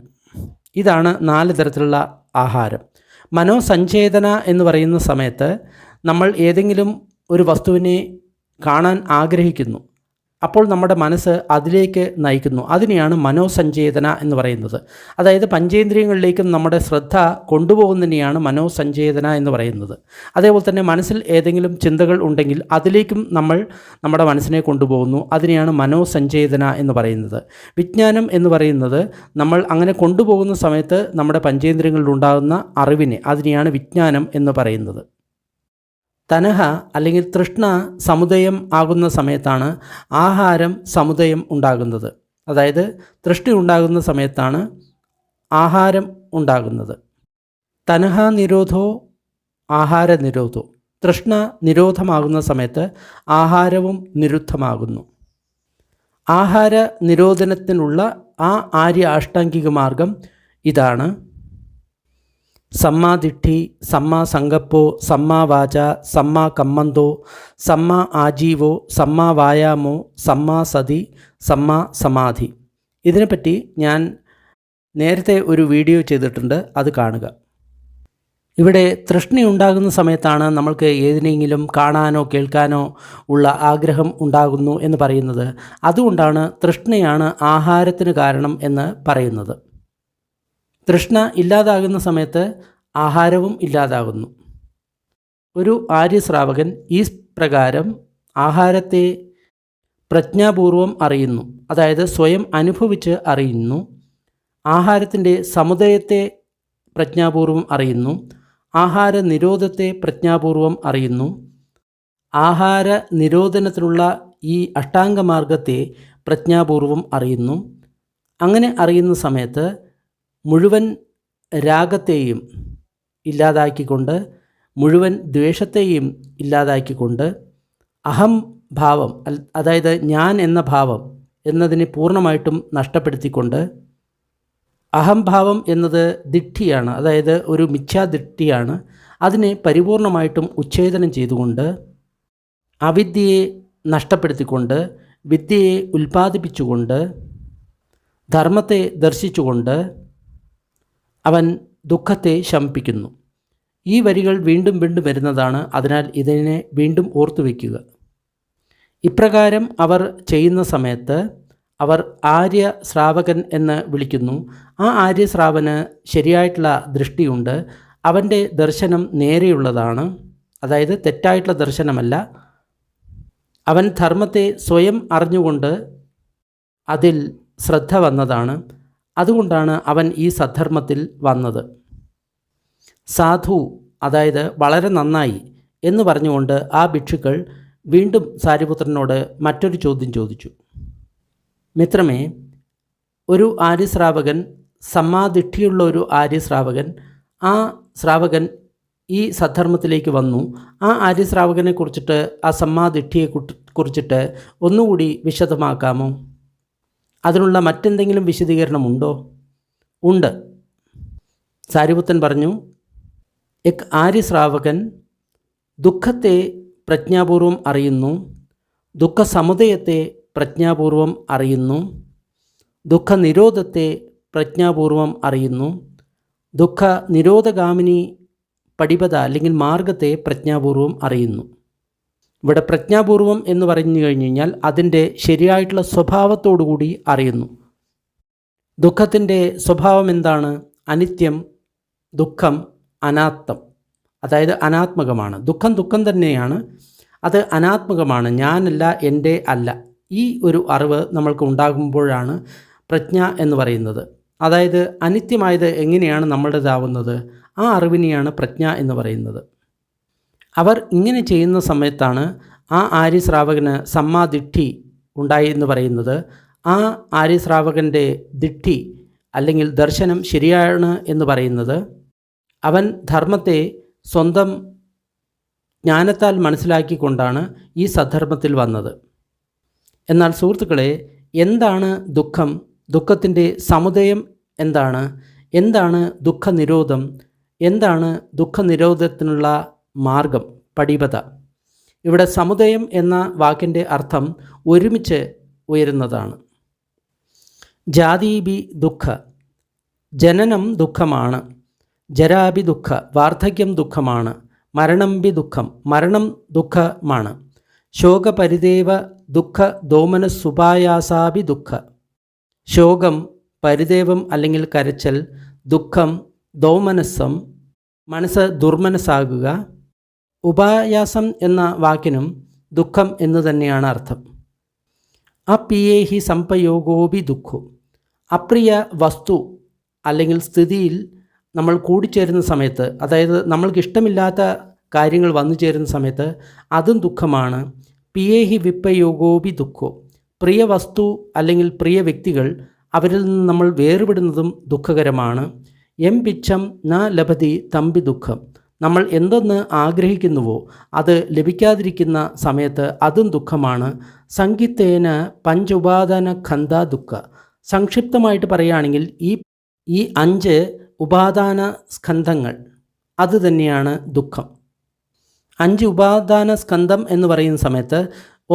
ഇതാണ് 4 തരത്തിലുള്ള ആഹാരം. മനോസഞ്ചേതന എന്ന് പറയുന്ന സമയത്ത് നമ്മൾ ഏതെങ്കിലും ഒരു വസ്തുവിനെ കാണാൻ ആഗ്രഹിക്കുന്നു, അപ്പോൾ നമ്മുടെ മനസ്സ് അതിലേക്ക് നയിക്കുന്നു. അതിനെയാണ് മനോസഞ്ചേതന എന്ന് പറയുന്നത്. അതായത് പഞ്ചേന്ദ്രിയങ്ങളിലേക്കും നമ്മുടെ ശ്രദ്ധ കൊണ്ടുപോകുന്നതിനെയാണ് മനോസഞ്ചേതന എന്ന് പറയുന്നത്. അതേപോലെ തന്നെ മനസ്സിൽ ഏതെങ്കിലും ചിന്തകൾ ഉണ്ടെങ്കിൽ അതിലേക്കും നമ്മുടെ മനസ്സിനെ കൊണ്ടുപോകുന്നു. അതിനെയാണ് മനോസഞ്ചേതന എന്ന് പറയുന്നത്. വിജ്ഞാനം എന്ന് പറയുന്നത് നമ്മൾ അങ്ങനെ കൊണ്ടുപോകുന്ന സമയത്ത് നമ്മുടെ പഞ്ചേന്ദ്രിയങ്ങളിലുണ്ടാകുന്ന അറിവിനെ, അതിനെയാണ് വിജ്ഞാനം എന്ന് പറയുന്നത്. തനഹ അല്ലെങ്കിൽ തൃഷ്ണ സമുദയം ആകുന്ന സമയത്താണ് ആഹാരം സമുദയം ഉണ്ടാകുന്നത്. അതായത് തൃഷ്ണ ഉണ്ടാകുന്ന സമയത്താണ് ആഹാരം ഉണ്ടാകുന്നത്. തനഹ നിരോധോ ആഹാര നിരോധോ. തൃഷ്ണ നിരോധമാകുന്ന സമയത്ത് ആഹാരവും നിരുദ്ധമാകുന്നു. ആഹാര നിരോധനത്തിനുള്ള ആ ആര്യ അഷ്ടാംഗിക മാർഗം ഇതാണ്: സമ്മാ ദിഠി, സമ്മാ സങ്കപ്പോ, സമ്മാ വാച, സമ്മാ കമ്മന്തോ, സമ്മാ ആജീവോ, സമ്മാ വായാമോ, സമ്മാ സതി, സമ്മാ സമാധി. ഇതിനെപ്പറ്റി ഞാൻ നേരത്തെ ഒരു വീഡിയോ ചെയ്തിട്ടുണ്ട്, അത് കാണുക. ഇവിടെ തൃഷ്ണയുണ്ടാകുന്ന സമയത്താണ് നമ്മൾക്ക് ഏതിനെങ്കിലും കാണാനോ കേൾക്കാനോ ഉള്ള ആഗ്രഹം ഉണ്ടാകുന്നു എന്ന് പറയുന്നത്. അതുകൊണ്ടാണ് തൃഷ്ണയാണ് ആഹാരത്തിന് കാരണം എന്ന് പറയുന്നത്. തൃഷ്ണ ഇല്ലാതാകുന്ന സമയത്ത് ആഹാരവും ഇല്ലാതാകുന്നു. ഒരു ആര്യശ്രാവകൻ ഈ പ്രകാരം ആഹാരത്തെ പ്രജ്ഞാപൂർവം അറിയുന്നു, അതായത് സ്വയം അനുഭവിച്ച് അറിയുന്നു. ആഹാരത്തിൻ്റെ സമുദയത്തെ പ്രജ്ഞാപൂർവം അറിയുന്നു. ആഹാര നിരോധത്തെ പ്രജ്ഞാപൂർവം അറിയുന്നു. ആഹാര നിരോധനത്തിനുള്ള ഈ അഷ്ടാംഗമാർഗത്തെ പ്രജ്ഞാപൂർവം അറിയുന്നു. അങ്ങനെ അറിയുന്ന സമയത്ത് മുഴുവൻ രാഗത്തെയും ഇല്ലാതാക്കിക്കൊണ്ട്, മുഴുവൻ ദ്വേഷത്തെയും ഇല്ലാതാക്കിക്കൊണ്ട്, അഹംഭാവം, അതായത് ഞാൻ എന്ന ഭാവം എന്നതിനെ പൂർണ്ണമായിട്ടും നഷ്ടപ്പെടുത്തിക്കൊണ്ട്, അഹംഭാവം എന്നത് ദിഠിയാണ്, അതായത് ഒരു മിഥ്യാദിഠിയാണ്, അതിനെ പരിപൂർണമായിട്ടും ഉച്ഛേദനം ചെയ്തുകൊണ്ട്, അവിദ്യയെ നഷ്ടപ്പെടുത്തിക്കൊണ്ട്, വിദ്യയെ ഉൽപ്പാദിപ്പിച്ചുകൊണ്ട്, ധർമ്മത്തെ ദർശിച്ചുകൊണ്ട് അവൻ ദുഃഖത്തെ ശമിപ്പിക്കുന്നു. ഈ വരികൾ വീണ്ടും വീണ്ടും വരുന്നതാണ്. അതിനാൽ ഇതിനെ വീണ്ടും ഓർത്തു വയ്ക്കുക. ഇപ്രകാരം അവർ ചെയ്യുന്ന സമയത്ത് അവർ ആര്യ ശ്രാവകൻ എന്ന് വിളിക്കുന്നു. ആ ആര്യശ്രാവന് ശരിയായിട്ടുള്ള ദൃഷ്ടിയുണ്ട്. അവൻ്റെ ദർശനം നേരെയുള്ളതാണ്, അതായത് തെറ്റായിട്ടുള്ള ദർശനമല്ല. അവൻ ധർമ്മത്തെ സ്വയം അറിഞ്ഞുകൊണ്ട് അതിൽ ശ്രദ്ധ വന്നതാണ്. അതുകൊണ്ടാണ് അവൻ ഈ സദ്ധർമ്മത്തിൽ വന്നത്. സാധു, അതായത് വളരെ നന്നായി എന്ന് പറഞ്ഞുകൊണ്ട് ആ ഭിക്ഷുക്കൾ വീണ്ടും സാരിപുത്രനോട് മറ്റൊരു ചോദ്യം ചോദിച്ചു. മിത്രമേ, ഒരു ആര്യശ്രാവകൻ, സമ്മാദിഠിയുള്ള ഒരു ആര്യശ്രാവകൻ, ആ ശ്രാവകൻ ഈ സദ്ധർമ്മത്തിലേക്ക് വന്നു. ആ ആര്യശ്രാവകനെ കുറിച്ചിട്ട്, ആ സമ്മാദിഠിയെ കുറിച്ചിട്ട് ഒന്നുകൂടി വിശദമാക്കാമോ? അതിനുള്ള മറ്റെന്തെങ്കിലും വിശദീകരണമുണ്ടോ? ഉണ്ട്. സാരിപുത്രൻ പറഞ്ഞു, എക് ആര്യശ്രാവകൻ ദുഃഖത്തെ പ്രജ്ഞാപൂർവം അറിയുന്നു, ദുഃഖസമുദയത്തെ പ്രജ്ഞാപൂർവം അറിയുന്നു, ദുഃഖനിരോധത്തെ പ്രജ്ഞാപൂർവം അറിയുന്നു, ദുഃഖ നിരോധഗാമിനി പടിപത അല്ലെങ്കിൽ മാർഗത്തെ പ്രജ്ഞാപൂർവം അറിയുന്നു. ഇവിടെ പ്രജ്ഞാപൂർവം എന്ന് പറഞ്ഞു കഴിഞ്ഞു കഴിഞ്ഞാൽ അതിൻ്റെ ശരിയായിട്ടുള്ള സ്വഭാവത്തോടുകൂടി അറിയുന്നു. ദുഃഖത്തിൻ്റെ സ്വഭാവം എന്താണ്? അനിത്യം, ദുഃഖം, അനാത്മം, അതായത് അനാത്മകമാണ്. ദുഃഖം ദുഃഖം തന്നെയാണ്, അത് അനാത്മകമാണ്, ഞാനല്ല, എൻ്റെ അല്ല. ഈ ഒരു അറിവ് നമ്മൾക്ക് ഉണ്ടാകുമ്പോഴാണ് പ്രജ്ഞ എന്ന് പറയുന്നത്. അതായത് അനിത്യമായത് എങ്ങനെയാണ് നമ്മുടേതാവുന്നത്? ആ അറിവിനെയാണ് പ്രജ്ഞ എന്ന് പറയുന്നത്. അവർ ഇങ്ങനെ ചെയ്യുന്ന സമയത്താണ് ആ ആര്യശ്രാവകന് സമ്മാദിഠി ഉണ്ടായി എന്ന് പറയുന്നത്. ആ ആര്യശ്രാവകൻ്റെ ദിഠി അല്ലെങ്കിൽ ദർശനം ശരിയാണ് എന്ന് പറയുന്നത് അവൻ ധർമ്മത്തെ സ്വന്തം ജ്ഞാനത്താൽ മനസ്സിലാക്കിക്കൊണ്ടാണ് ഈ സദ്ധർമ്മത്തിൽ വന്നത്. എന്നാൽ സുഹൃത്തുക്കളെ, എന്താണ് ദുഃഖം? ദുഃഖത്തിൻ്റെ സമുദയം എന്താണ്? എന്താണ് ദുഃഖനിരോധം? എന്താണ് ദുഃഖനിരോധത്തിനുള്ള മാർഗം, പടിപത? ഇവിടെ സമുദയം എന്ന വാക്കിൻ്റെ അർത്ഥം ഒരുമിച്ച് ഉയരുന്നതാണ്. ജാതീബി ദുഃഖ, ജനനം ദുഃഖമാണ്, ജരാബി ദുഃഖ, വാർദ്ധക്യം ദുഃഖമാണ്, മരണം ബി ദുഃഖം, മരണം ദുഃഖമാണ്, ശോകപരിദേവ ദുഃഖ ദോമനസുപായാസാഭി ദുഃഖ. ശോകം, പരിദേവം അല്ലെങ്കിൽ കരച്ചൽ, ദുഃഖം, ദോമനസ്സം, മനസ്സ് ദുർമനസ്സാകുക. ഉപായാസം എന്ന വാക്കിനും ദുഃഖം എന്ന് തന്നെയാണ് അർത്ഥം. അപ്രിയേഹി സംപയോഗോപി ദുഃഖോ. അപ്രിയ വസ്തു അല്ലെങ്കിൽ സ്ഥിതിയിൽ നമ്മൾ കൂടിച്ചേരുന്ന സമയത്ത്, അതായത് നമ്മൾക്ക് ഇഷ്ടമില്ലാത്ത കാര്യങ്ങൾ വന്നു ചേരുന്ന സമയത്ത് അതും ദുഃഖമാണ്. പിയേഹി വിപ്പയോഗോപി ദുഃഖോ. പ്രിയ വസ്തു അല്ലെങ്കിൽ പ്രിയ വ്യക്തികൾ, അവരിൽ നിന്ന് നമ്മൾ വേർപെടുന്നതും ദുഃഖകരമാണ്. എം പിച്ചം ന ലഭതി തമ്പി ദുഃഖം. നമ്മൾ എന്തെന്ന് ആഗ്രഹിക്കുന്നുവോ അത് ലഭിക്കാതിരിക്കുന്ന സമയത്ത് അതും ദുഃഖമാണ്. സംഗീതേന പഞ്ചുപാദാന ഖന്ദ ദുഃഖ. സംക്ഷിപ്തമായിട്ട് പറയുകയാണെങ്കിൽ ഈ 5 ഉപാദാന സ്കന്ധങ്ങൾ അത് തന്നെയാണ് ദുഃഖം. 5 ഉപാദാന സ്കന്ധം എന്ന് പറയുന്ന സമയത്ത്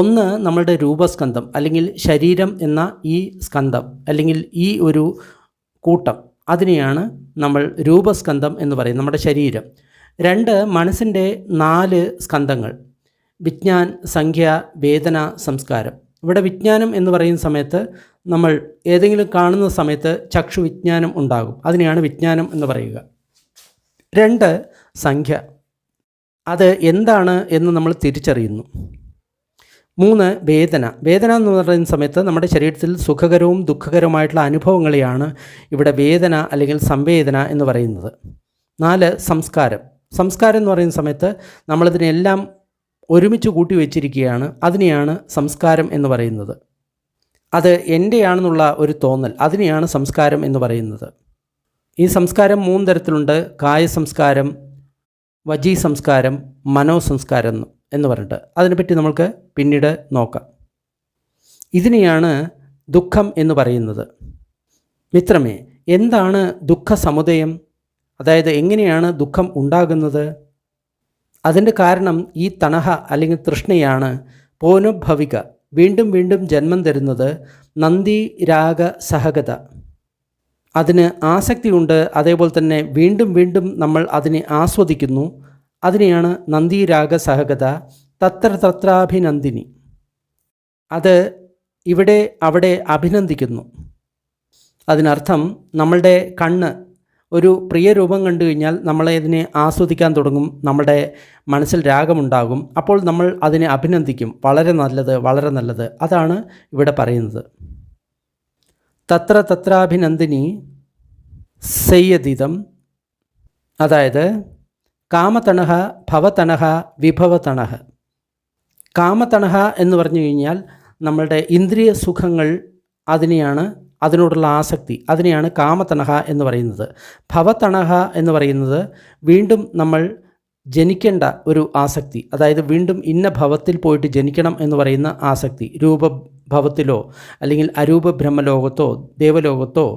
ഒന്ന് നമ്മളുടെ രൂപസ്കന്ധം അല്ലെങ്കിൽ ശരീരം എന്ന ഈ സ്കന്ധം അല്ലെങ്കിൽ ഈ ഒരു കൂട്ടം, അതിനെയാണ് നമ്മൾ രൂപസ്കന്ധം എന്ന് പറയും, നമ്മുടെ ശരീരം. 2 മനസ്സിൻ്റെ 4 സ്കന്ധങ്ങൾ: വിജ്ഞാൻ, സംഖ്യ, വേദന, സംസ്കാരം. ഇവിടെ വിജ്ഞാനം എന്ന് പറയുന്ന സമയത്ത് നമ്മൾ ഏതെങ്കിലും കാണുന്ന സമയത്ത് ചക്ഷു വിജ്ഞാനം ഉണ്ടാകും, അതിനെയാണ് വിജ്ഞാനം എന്ന് പറയുക. 2 സംഖ്യ, അത് എന്താണ് എന്ന് നമ്മൾ തിരിച്ചറിയുന്നു. 3 വേദന. വേദന എന്ന് പറയുന്ന സമയത്ത് നമ്മുടെ ശരീരത്തിൽ സുഖകരവും ദുഃഖകരവുമായിട്ടുള്ള അനുഭവങ്ങളെയാണ് ഇവിടെ വേദന അല്ലെങ്കിൽ സംവേദന എന്ന് പറയുന്നത്. 4 സംസ്കാരം. സംസ്കാരം എന്ന് പറയുന്ന സമയത്ത് നമ്മളിതിനെല്ലാം ഒരുമിച്ച് കൂട്ടി വെച്ചിരിക്കുകയാണ്, അതിനെയാണ് സംസ്കാരം എന്ന് പറയുന്നത്. അത് എൻ്റെയാണെന്നുള്ള ഒരു തോന്നൽ, അതിനെയാണ് സംസ്കാരം എന്ന് പറയുന്നത്. ഈ സംസ്കാരം 3 തരത്തിലുണ്ട്: കായ സംസ്കാരം, വജീ സംസ്കാരം, മനോസംസ്കാരം എന്ന് പറഞ്ഞിട്ട്. അതിനെപ്പറ്റി നമുക്ക് പിന്നീട് നോക്കാം. ഇതിനെയാണ് ദുഃഖം എന്ന് പറയുന്നത്. മിത്രമേ, എന്താണ് ദുഃഖ സമുദയം? അതായത് എങ്ങനെയാണ് ദുഃഖം ഉണ്ടാകുന്നത്? അതിൻ്റെ കാരണം ഈ തണഹ അല്ലെങ്കിൽ തൃഷ്ണയാണ്. പോനുഭവിക, വീണ്ടും വീണ്ടും ജന്മം തരുന്നത്. നന്ദി രാഗ സഹഗത, അതിന് ആസക്തിയുണ്ട്, അതേപോലെ തന്നെ വീണ്ടും വീണ്ടും നമ്മൾ അതിനെ ആസ്വദിക്കുന്നു. അതിനെയാണ് നന്ദി രാഗ സഹഗത. തത്ര തത്രാഭിനന്ദിനി, അത് ഇവിടെ അവിടെ അഭിനന്ദിക്കുന്നു. അതിനർത്ഥം നമ്മളുടെ കണ്ണ് ഒരു പ്രിയ രൂപം കണ്ടു കഴിഞ്ഞാൽ നമ്മളതിനെ ആസ്വദിക്കാൻ തുടങ്ങും, നമ്മുടെ മനസ്സിൽ രാഗമുണ്ടാകും. അപ്പോൾ നമ്മൾ അതിനെ അഭിനന്ദിക്കും, വളരെ നല്ലത്, വളരെ നല്ലത്. അതാണ് ഇവിടെ പറയുന്നത്. തത്ര തത്രാഭിനന്ദിനി സയ്യദിതം, അതായത് കാമതണഹ, ഭവതണഹ, വിഭവതണഹ. കാമതണഹ എന്ന് പറഞ്ഞു കഴിഞ്ഞാൽ നമ്മളുടെ ഇന്ദ്രിയ സുഖങ്ങൾ, അതിനോടുള്ള ആസക്തി, അതിനെയാണ് കാമതണഹ എന്ന് പറയുന്നത്. ഭവതണഹ എന്ന് പറയുന്നത് വീണ്ടും നമ്മൾ ജനിക്കേണ്ട ഒരു ആസക്തി, അതായത് വീണ്ടും ഇന്ന ഭവത്തിൽ പോയിട്ട് ജനിക്കണം എന്ന് പറയുന്ന ആസക്തി. രൂപഭവത്തിലോ അല്ലെങ്കിൽ അരൂപ ബ്രഹ്മലോകത്തോ ദേവലോകത്തോ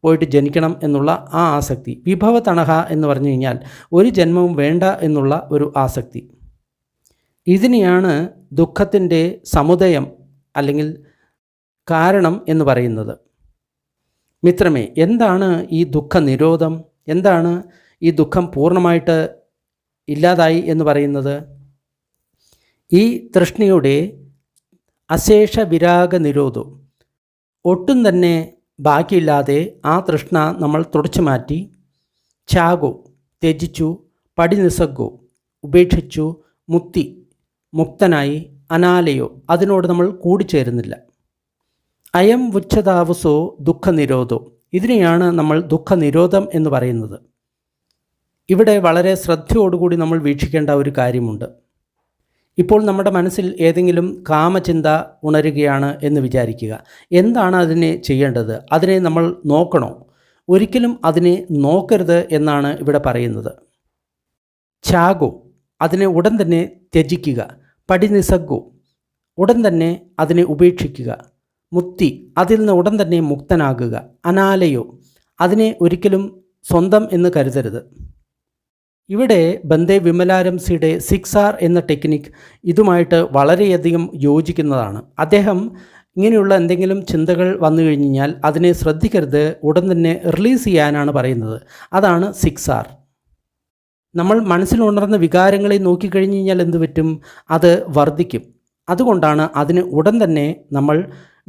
പോയിട്ട് ജനിക്കണം എന്നുള്ള ആ ആസക്തി. വിഭവതണഹ എന്ന് പറഞ്ഞു കഴിഞ്ഞാൽ ഒരു ജന്മവും വേണ്ട എന്നുള്ള ഒരു ആസക്തി. ഇതിനെയാണ് ദുഃഖത്തിൻ്റെ സമുദയം അല്ലെങ്കിൽ കാരണം എന്ന് പറയുന്നത്. മിത്രമേ, എന്താണ് ഈ ദുഃഖ നിരോധം? എന്താണ് ഈ ദുഃഖം പൂർണ്ണമായിട്ട് ഇല്ലാതായി എന്ന് പറയുന്നത്? ഈ തൃഷ്ണയുടെ അശേഷ വിരാഗ നിരോധം, ഒട്ടും തന്നെ ബാക്കിയില്ലാതെ ആ തൃഷ്ണ നമ്മൾ തുടച്ചു മാറ്റി. ഛാഗോ, ത്യജിച്ചു. പടിനിസഗ്ഗോ, ഉപേക്ഷിച്ചു. മുക്തി, മുക്തനായി. അനാലയോ, അതിനോട് നമ്മൾ കൂടിച്ചേരുന്നില്ല. അയം ഉച്ചതാവസോ ദുഃഖനിരോധോ, ഇതിനെയാണ് നമ്മൾ ദുഃഖനിരോധം എന്ന് പറയുന്നത്. ഇവിടെ വളരെ ശ്രദ്ധയോടുകൂടി നമ്മൾ വീക്ഷിക്കേണ്ട ഒരു കാര്യമുണ്ട്. ഇപ്പോൾ നമ്മുടെ മനസ്സിൽ ഏതെങ്കിലും കാമചിന്ത ഉണരുകയാണ് എന്ന് വിചാരിക്കുക. എന്താണ് അതിനെ ചെയ്യേണ്ടത്? അതിനെ നമ്മൾ നോക്കണോ? ഒരിക്കലും അതിനെ നോക്കരുത് എന്നാണ് ഇവിടെ പറയുന്നത്. ഛാഗോ, അതിനെ ഉടൻ തന്നെ ത്യജിക്കുക. പടിനിസഗ്ഗോ, ഉടൻ തന്നെ അതിനെ ഉപേക്ഷിക്കുക. മുക്തി, അതിൽ നിന്ന് ഉടൻ തന്നെ മുക്തനാകുക. അനാലയോ, അതിനെ ഒരിക്കലും സ്വന്തം എന്ന് കരുതരുത്. ഇവിടെ ബന്ദേ വിമലാരംസിയുടെ 6R എന്ന ടെക്നിക്ക് ഇതുമായിട്ട് വളരെയധികം യോജിക്കുന്നതാണ്. അദ്ദേഹം ഇങ്ങനെയുള്ള എന്തെങ്കിലും ചിന്തകൾ വന്നു കഴിഞ്ഞാൽ അതിനെ ശ്രദ്ധിക്കരുത്, ഉടൻ തന്നെ റിലീസ് ചെയ്യാനാണ് പറയുന്നത്. അതാണ് 6R. നമ്മൾ മനസ്സിലുണർന്ന വികാരങ്ങളെ നോക്കിക്കഴിഞ്ഞ് കഴിഞ്ഞാൽ എന്ത് പറ്റും? അത് വർദ്ധിക്കും. അതുകൊണ്ടാണ് അതിന് ഉടൻ തന്നെ നമ്മൾ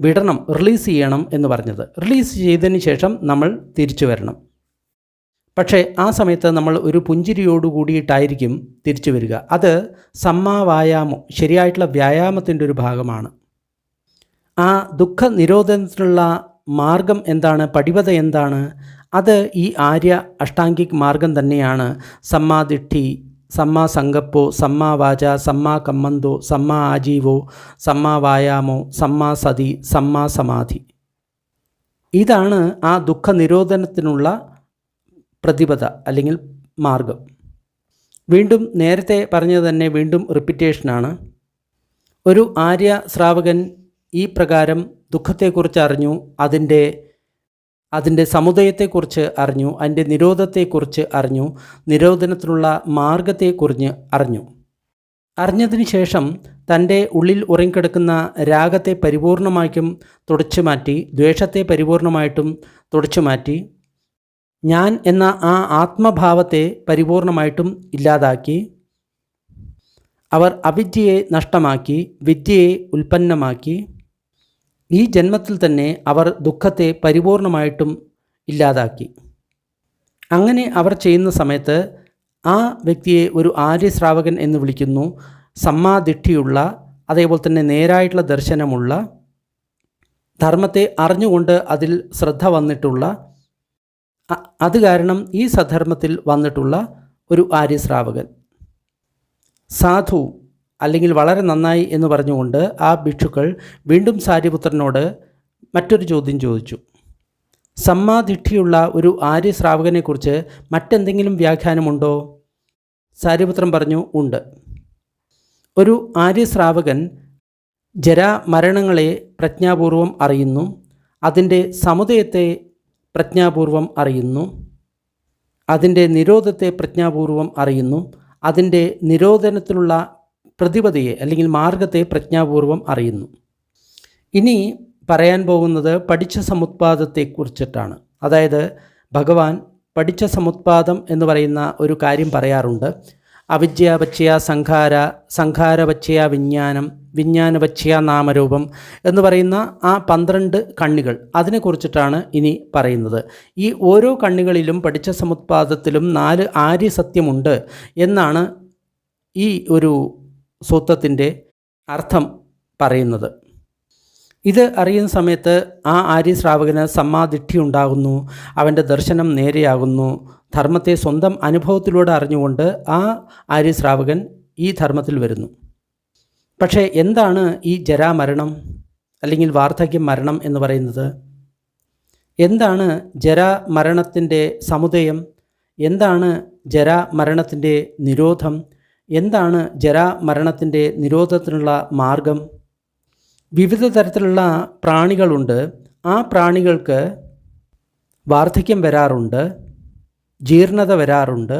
വിടണം, റിലീസ് ചെയ്യണം എന്ന് പറഞ്ഞത്. റിലീസ് ചെയ്തതിന് ശേഷം നമ്മൾ തിരിച്ചു വരണം. പക്ഷേ ആ സമയത്ത് നമ്മൾ ഒരു പുഞ്ചിരിയോട് കൂടിയിട്ടായിരിക്കും തിരിച്ചു വരിക. അത് സമ്മാവായാമം, ശരിയായിട്ടുള്ള വ്യായാമത്തിൻ്റെ ഒരു ഭാഗമാണ്. ആ ദുഃഖ നിരോധനത്തിനുള്ള മാർഗം എന്താണ്, പടിപത എന്താണ്? അത് ഈ ആര്യ അഷ്ടാംഗിക് മാർഗം തന്നെയാണ്. സമ്മാദിഷ്ഠി, സമ്മാ സങ്കപ്പോ, സമ്മാ വാച, സമ്മാ കമ്മന്തോ, സമ്മാ ആജീവോ, സമ്മാ വായാമോ, സമ്മാ സതി, സമ്മാ സമാധി. ഇതാണ് ആ ദുഃഖ നിരോധനത്തിനുള്ള പ്രതിപദ അല്ലെങ്കിൽ മാർഗം. വീണ്ടും നേരത്തെ പറഞ്ഞത് തന്നെ വീണ്ടും റിപ്പീറ്റേഷനാണ്. ഒരു ആര്യ ശ്രാവകൻ ഈ പ്രകാരം ദുഃഖത്തെക്കുറിച്ച് അറിഞ്ഞു, അതിൻ്റെ സമുദയത്തെക്കുറിച്ച് അറിഞ്ഞു, അതിൻ്റെ നിരോധത്തെക്കുറിച്ച് അറിഞ്ഞു, നിരോധനത്തിനുള്ള മാർഗത്തെക്കുറിച്ച് അറിഞ്ഞതിന് ശേഷം തൻ്റെ ഉള്ളിൽ ഉറങ്ങിക്കിടക്കുന്ന രാഗത്തെ പരിപൂർണമായിട്ടും തുടച്ചു മാറ്റി, ദ്വേഷത്തെ പരിപൂർണമായിട്ടും തുടച്ചു മാറ്റി, ഞാൻ എന്ന ആ ആത്മഭാവത്തെ പരിപൂർണമായിട്ടും ഇല്ലാതാക്കി, അവർ അവിദ്യയെ നഷ്ടമാക്കി, വിദ്യയെ ഉൽപ്പന്നമാക്കി. ഈ ജന്മത്തിൽ തന്നെ അവർ ദുഃഖത്തെ പരിപൂർണമായിട്ടും ഇല്ലാതാക്കി. അങ്ങനെ അവർ ചെയ്യുന്ന സമയത്ത് ആ വ്യക്തിയെ ഒരു ആര്യശ്രാവകൻ എന്ന് വിളിക്കുന്നു. സമ്മാദിഷ്ഠിയുള്ള, അതേപോലെ തന്നെ നേരായിട്ടുള്ള ദർശനമുള്ള, ധർമ്മത്തെ അറിഞ്ഞുകൊണ്ട് അതിൽ ശ്രദ്ധ വന്നിട്ടുള്ള, അത് കാരണം ഈ സധർമ്മത്തിൽ വന്നിട്ടുള്ള ഒരു ആര്യശ്രാവകൻ. സാധു അല്ലെങ്കിൽ വളരെ നന്നായി എന്ന് പറഞ്ഞുകൊണ്ട് ആ ഭിക്ഷുക്കൾ വീണ്ടും സാരിപുത്രനോട് മറ്റൊരു ചോദ്യം ചോദിച്ചു. സമ്മാദിഷ്ഠിയുള്ള ഒരു ആര്യശ്രാവകനെക്കുറിച്ച് മറ്റെന്തെങ്കിലും വ്യാഖ്യാനമുണ്ടോ? സാരിപുത്രൻ പറഞ്ഞു, ഉണ്ട്. ഒരു ആര്യശ്രാവകൻ ജരാമരണങ്ങളെ പ്രജ്ഞാപൂർവം അറിയുന്നു, അതിൻ്റെ സമുദയത്തെ പ്രജ്ഞാപൂർവം അറിയുന്നു, അതിൻ്റെ നിരോധത്തെ പ്രജ്ഞാപൂർവം അറിയുന്നു, അതിൻ്റെ നിരോധനത്തിലുള്ള പ്രതിപദയെ അല്ലെങ്കിൽ മാർഗത്തെ പ്രജ്ഞാപൂർവം അറിയുന്നു. ഇനി പറയാൻ പോകുന്നത് പഠിച്ച സമുത്പാദത്തെക്കുറിച്ചിട്ടാണ്. അതായത് ഭഗവാൻ പഠിച്ച സമുത്പാദം എന്ന് പറയുന്ന ഒരു കാര്യം പറയാറുണ്ട്. അവിദ്യാപച്ചയ സംഖാര, സംഖാരപച്ചയ വിജ്ഞാനം, വിജ്ഞാനപച്ചയ നാമരൂപം എന്ന് പറയുന്ന ആ 12 കണ്ണികൾ, അതിനെക്കുറിച്ചിട്ടാണ് ഇനി പറയുന്നത്. ഈ ഓരോ കണ്ണികളിലും പഠിച്ച സമുത്പാദത്തിലും 4 ആര്യസത്യമുണ്ട് എന്നാണ് ഈ ഒരു സൂത്രത്തിൻ്റെ അർത്ഥം പറയുന്നത്. ഇത് അറിയുന്ന സമയത്ത് ആ ആര്യശ്രാവകന് സമ്മാദിഷ്ഠി ഉണ്ടാകുന്നു, അവൻ്റെ ദർശനം നേരെയാകുന്നു, ധർമ്മത്തെ സ്വന്തം അനുഭവത്തിലൂടെ അറിഞ്ഞുകൊണ്ട് ആ ആര്യശ്രാവകൻ ഈ ധർമ്മത്തിൽ വരുന്നു. പക്ഷേ എന്താണ് ഈ ജരാമരണം അല്ലെങ്കിൽ വാർദ്ധക്യം മരണം എന്ന് പറയുന്നത്? എന്താണ് ജരാമരണത്തിൻ്റെ സമുദയം? എന്താണ് ജരാമരണത്തിൻ്റെ നിരോധം? എന്താണ് ജരാമരണത്തിൻ്റെ നിരോധത്തിനുള്ള മാർഗം? വിവിധ തരത്തിലുള്ള പ്രാണികളുണ്ട്. ആ പ്രാണികൾക്ക് വാർദ്ധക്യം വരാറുണ്ട്, ജീർണത വരാറുണ്ട്,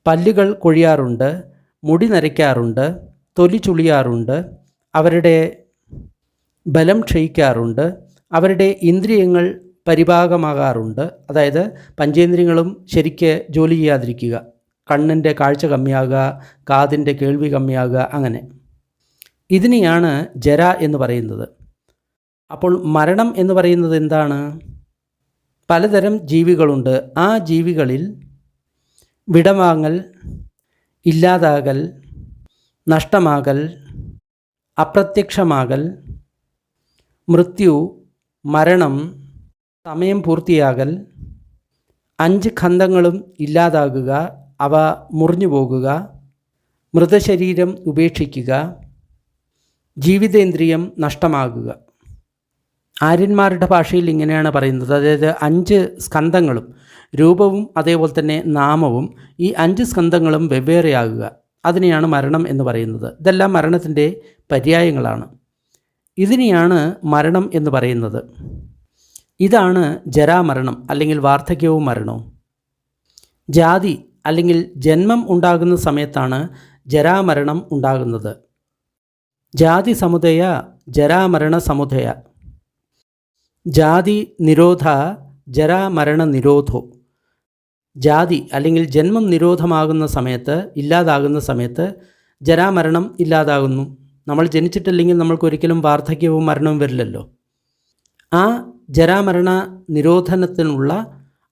പല്ലുകൾ കൊഴിയാറുണ്ട്, മുടി നരയ്ക്കാറുണ്ട്, തൊലി ചുളിയാറുണ്ട്, അവരുടെ ബലം ക്ഷയിക്കാറുണ്ട്, അവരുടെ ഇന്ദ്രിയങ്ങൾ പരിഭാഗമാകാറുണ്ട്. അതായത് പഞ്ചേന്ദ്രിയങ്ങളും ശരിക്ക് ജോലി ചെയ്യാതിരിക്കുക, കണ്ണിൻ്റെ കാഴ്ച കമ്മിയാകുക, കാതിൻ്റെ കേൾവി കമ്മിയാകുക, അങ്ങനെ. ഇതിനെയാണ് ജര എന്ന് പറയുന്നത്. അപ്പോൾ മരണം എന്ന് പറയുന്നത് എന്താണ്? പലതരം ജീവികളുണ്ട്. ആ ജീവികളിൽ വിടവാങ്ങൽ, ഇല്ലാതാകൽ, നഷ്ടമാകൽ, അപ്രത്യക്ഷമാകൽ, മൃത്യു, മരണം, സമയം പൂർത്തിയാകൽ, 5 ഖണ്ഡങ്ങളും ഇല്ലാതാകുക, അവ മുറിഞ്ഞു പോകുക, മൃതശരീരം ഉപേക്ഷിക്കുക, ജീവിതേന്ദ്രിയം നഷ്ടമാകുക. ആര്യന്മാരുടെ ഭാഷയിൽ ഇങ്ങനെയാണ് പറയുന്നത്. അതായത് 5 സ്കന്ധങ്ങളും രൂപവും അതേപോലെ തന്നെ നാമവും, ഈ 5 സ്കന്ധങ്ങളും വെവ്വേറെയാകുക, അതിനെയാണ് മരണം എന്ന് പറയുന്നത്. ഇതെല്ലാം മരണത്തിൻ്റെ പര്യായങ്ങളാണ്. ഇതിനെയാണ് മരണം എന്ന് പറയുന്നത്. ഇതാണ് ജരാമരണം അല്ലെങ്കിൽ വാർദ്ധക്യവും മരണവും. ജാതി അല്ലെങ്കിൽ ജന്മം ഉണ്ടാകുന്ന സമയത്താണ് ജരാമരണം ഉണ്ടാകുന്നത്. ജാതി സമുദയ, ജരാമരണ സമുദയ. ജാതി നിരോധ, ജരാമരണ നിരോധോ. ജാതി അല്ലെങ്കിൽ ജന്മം നിരോധമാകുന്ന സമയത്ത്, ഇല്ലാതാകുന്ന സമയത്ത് ജരാമരണം ഇല്ലാതാകുന്നു, നമ്മൾ ജനിച്ചിട്ടില്ലെങ്കിൽ നമ്മൾക്കൊരിക്കലും വാർദ്ധക്യവും മരണവും വരില്ലല്ലോ. ആ ജരാമരണ നിരോധനത്തിനുള്ള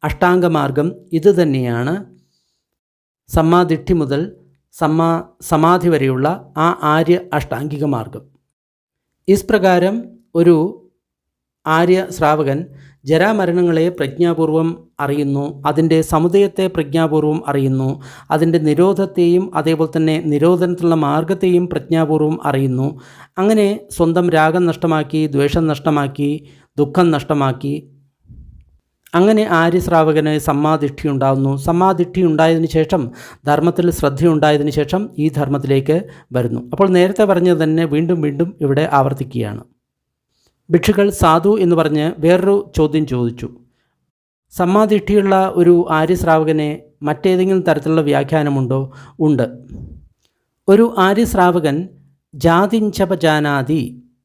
അഷ്ടാംഗമാർഗം ഇത് തന്നെയാണ്. സമ്മാദിഷ്ഠി മുതൽ സമാധി വരെയുള്ള ആ ആര്യ അഷ്ടാംഗിക മാർഗം. ഇസ്പ്രകാരം ഒരു ആര്യ ശ്രാവകൻ ജരാമരണങ്ങളെ പ്രജ്ഞാപൂർവം അറിയുന്നു, അതിൻ്റെ സമുദയത്തെ പ്രജ്ഞാപൂർവം അറിയുന്നു, അതിൻ്റെ നിരോധത്തെയും അതേപോലെ തന്നെ നിരോധനത്തിലുള്ള മാർഗത്തെയും പ്രജ്ഞാപൂർവം അറിയുന്നു. അങ്ങനെ സ്വന്തം രാഗം നഷ്ടമാക്കി, ദ്വേഷം നഷ്ടമാക്കി, ദുഃഖം നഷ്ടമാക്കി, അങ്ങനെ ആര്യശ്രാവകന് സമ്മാദിഷ്ഠി ഉണ്ടാകുന്നു. സമ്മാദിഷ്ഠി ഉണ്ടായതിനു ശേഷം ധർമ്മത്തിൽ ശ്രദ്ധയുണ്ടായതിനു ശേഷം ഈ ധർമ്മത്തിലേക്ക് വരുന്നു. അപ്പോൾ നേരത്തെ പറഞ്ഞത് തന്നെ വീണ്ടും വീണ്ടും ഇവിടെ ആവർത്തിക്കുകയാണ്. ഭിക്ഷുക്കൾ സാധു എന്ന് പറഞ്ഞ് വേറൊരു ചോദ്യം ചോദിച്ചു. സമ്മാദിഷ്ഠിയുള്ള ഒരു ആര്യശ്രാവകനെ മറ്റേതെങ്കിലും തരത്തിലുള്ള വ്യാഖ്യാനമുണ്ടോ? ഉണ്ട്. ഒരു ആര്യശ്രാവകൻ ജാതിഞ്ചപജാനാതി,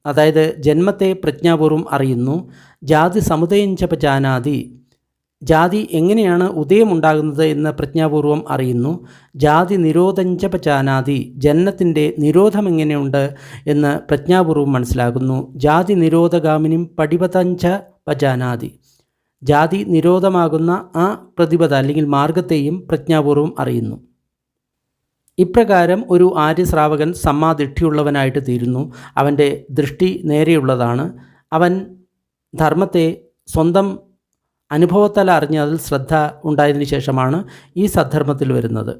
അതായത് ജന്മത്തെ പ്രജ്ഞാപൂർവം അറിയുന്നു. ജാതി സമുദയഞ്ചപജാനാതി, ജാതി എങ്ങനെയാണ് ഉദയമുണ്ടാകുന്നത് എന്ന് പ്രജ്ഞാപൂർവം അറിയുന്നു. ജാതി നിരോധഞ്ചപജാനാതി, ജന്മത്തിൻ്റെ നിരോധം എങ്ങനെയുണ്ട് എന്ന് പ്രജ്ഞാപൂർവം മനസ്സിലാകുന്നു. ജാതി നിരോധഗാമിനിം പടിപതഞ്ച പജാനാതി, ജാതി നിരോധമാകുന്ന ആ പ്രതിപദ അല്ലെങ്കിൽ മാർഗത്തെയും പ്രജ്ഞാപൂർവം അറിയുന്നു. ഇപ്രകാരം ഒരു ആര്യശ്രാവകൻ സമ്മാദിഷ്ഠിയുള്ളവനായിട്ട് തീരുന്നു. അവൻ്റെ ദൃഷ്ടി നേരെയുള്ളതാണ്. അവൻ ധർമ്മത്തെ സ്വന്തം അനുഭവത്താൽ അറിഞ്ഞ് അതിൽ ശ്രദ്ധ ഉണ്ടായതിനു ശേഷമാണ് ഈ സദ്ധർമ്മത്തിൽ വരുന്നത്.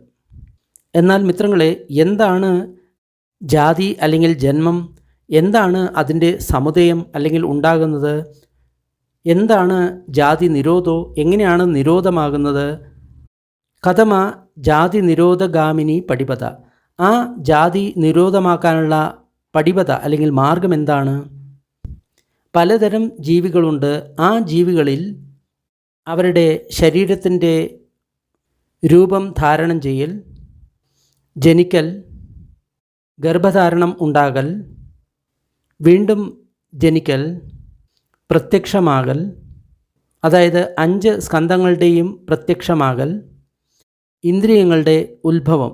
എന്നാൽ മിത്രങ്ങളെ, എന്താണ് ജാതി അല്ലെങ്കിൽ ജന്മം? എന്താണ് അതിൻ്റെ സമുദയം അല്ലെങ്കിൽ ഉണ്ടാകുന്നത്? എന്താണ് ജാതി നിരോധോ? എങ്ങനെയാണ് നിരോധമാകുന്നത്? കഥമ ജാതി നിരോധഗാമിനി പടിപത, ആ ജാതി നിരോധമാക്കാനുള്ള പടിപത അല്ലെങ്കിൽ മാർഗം എന്താണ്? പലതരം ജീവികളുണ്ട്. ആ ജീവികളിൽ അവരുടെ ശരീരത്തിൻ്റെ രൂപം ധാരണം ചെയ്യൽ, ജനിക്കൽ, ഗർഭധാരണം ഉണ്ടാകൽ, വീണ്ടും ജനിക്കൽ, പ്രത്യക്ഷമാകൽ, അതായത് 5 സ്കന്ധങ്ങളുടെയും പ്രത്യക്ഷമാകൽ, ഇന്ദ്രിയങ്ങളുടെ ഉത്ഭവം,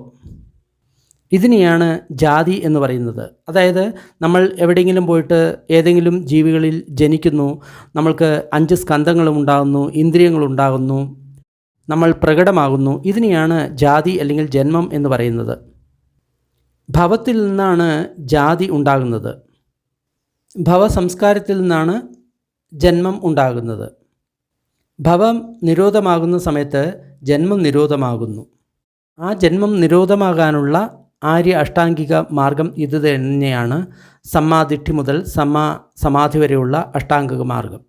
ഇതിനെയാണ് ജാതി എന്ന് പറയുന്നത്. അതായത് നമ്മൾ എവിടെയെങ്കിലും പോയിട്ട് ഏതെങ്കിലും ജീവികളിൽ ജനിക്കുന്നു, നമ്മൾക്ക് 5 സ്കന്ധങ്ങളും ഉണ്ടാകുന്നു, ഇന്ദ്രിയങ്ങളുണ്ടാകുന്നു, നമ്മൾ പ്രകടമാകുന്നു. ഇതിനെയാണ് ജാതി അല്ലെങ്കിൽ ജന്മം എന്ന് പറയുന്നത്. ഭവത്തിൽ നിന്നാണ് ജാതി ഉണ്ടാകുന്നത്. ഭവസംസ്കാരത്തിൽ നിന്നാണ് ജന്മം ഉണ്ടാകുന്നത്. ഭവം നിരോധമാകുന്ന സമയത്ത് ജന്മം നിരോധമാകുന്നു. ആ ജന്മം നിരോധമാകാനുള്ള ആര്യ അഷ്ടാംഗിക മാർഗം ഇത് തന്നെയാണ്. സമ്മാദിഷ്ഠി മുതൽ സമാധി വരെയുള്ള അഷ്ടാംഗിക മാർഗം.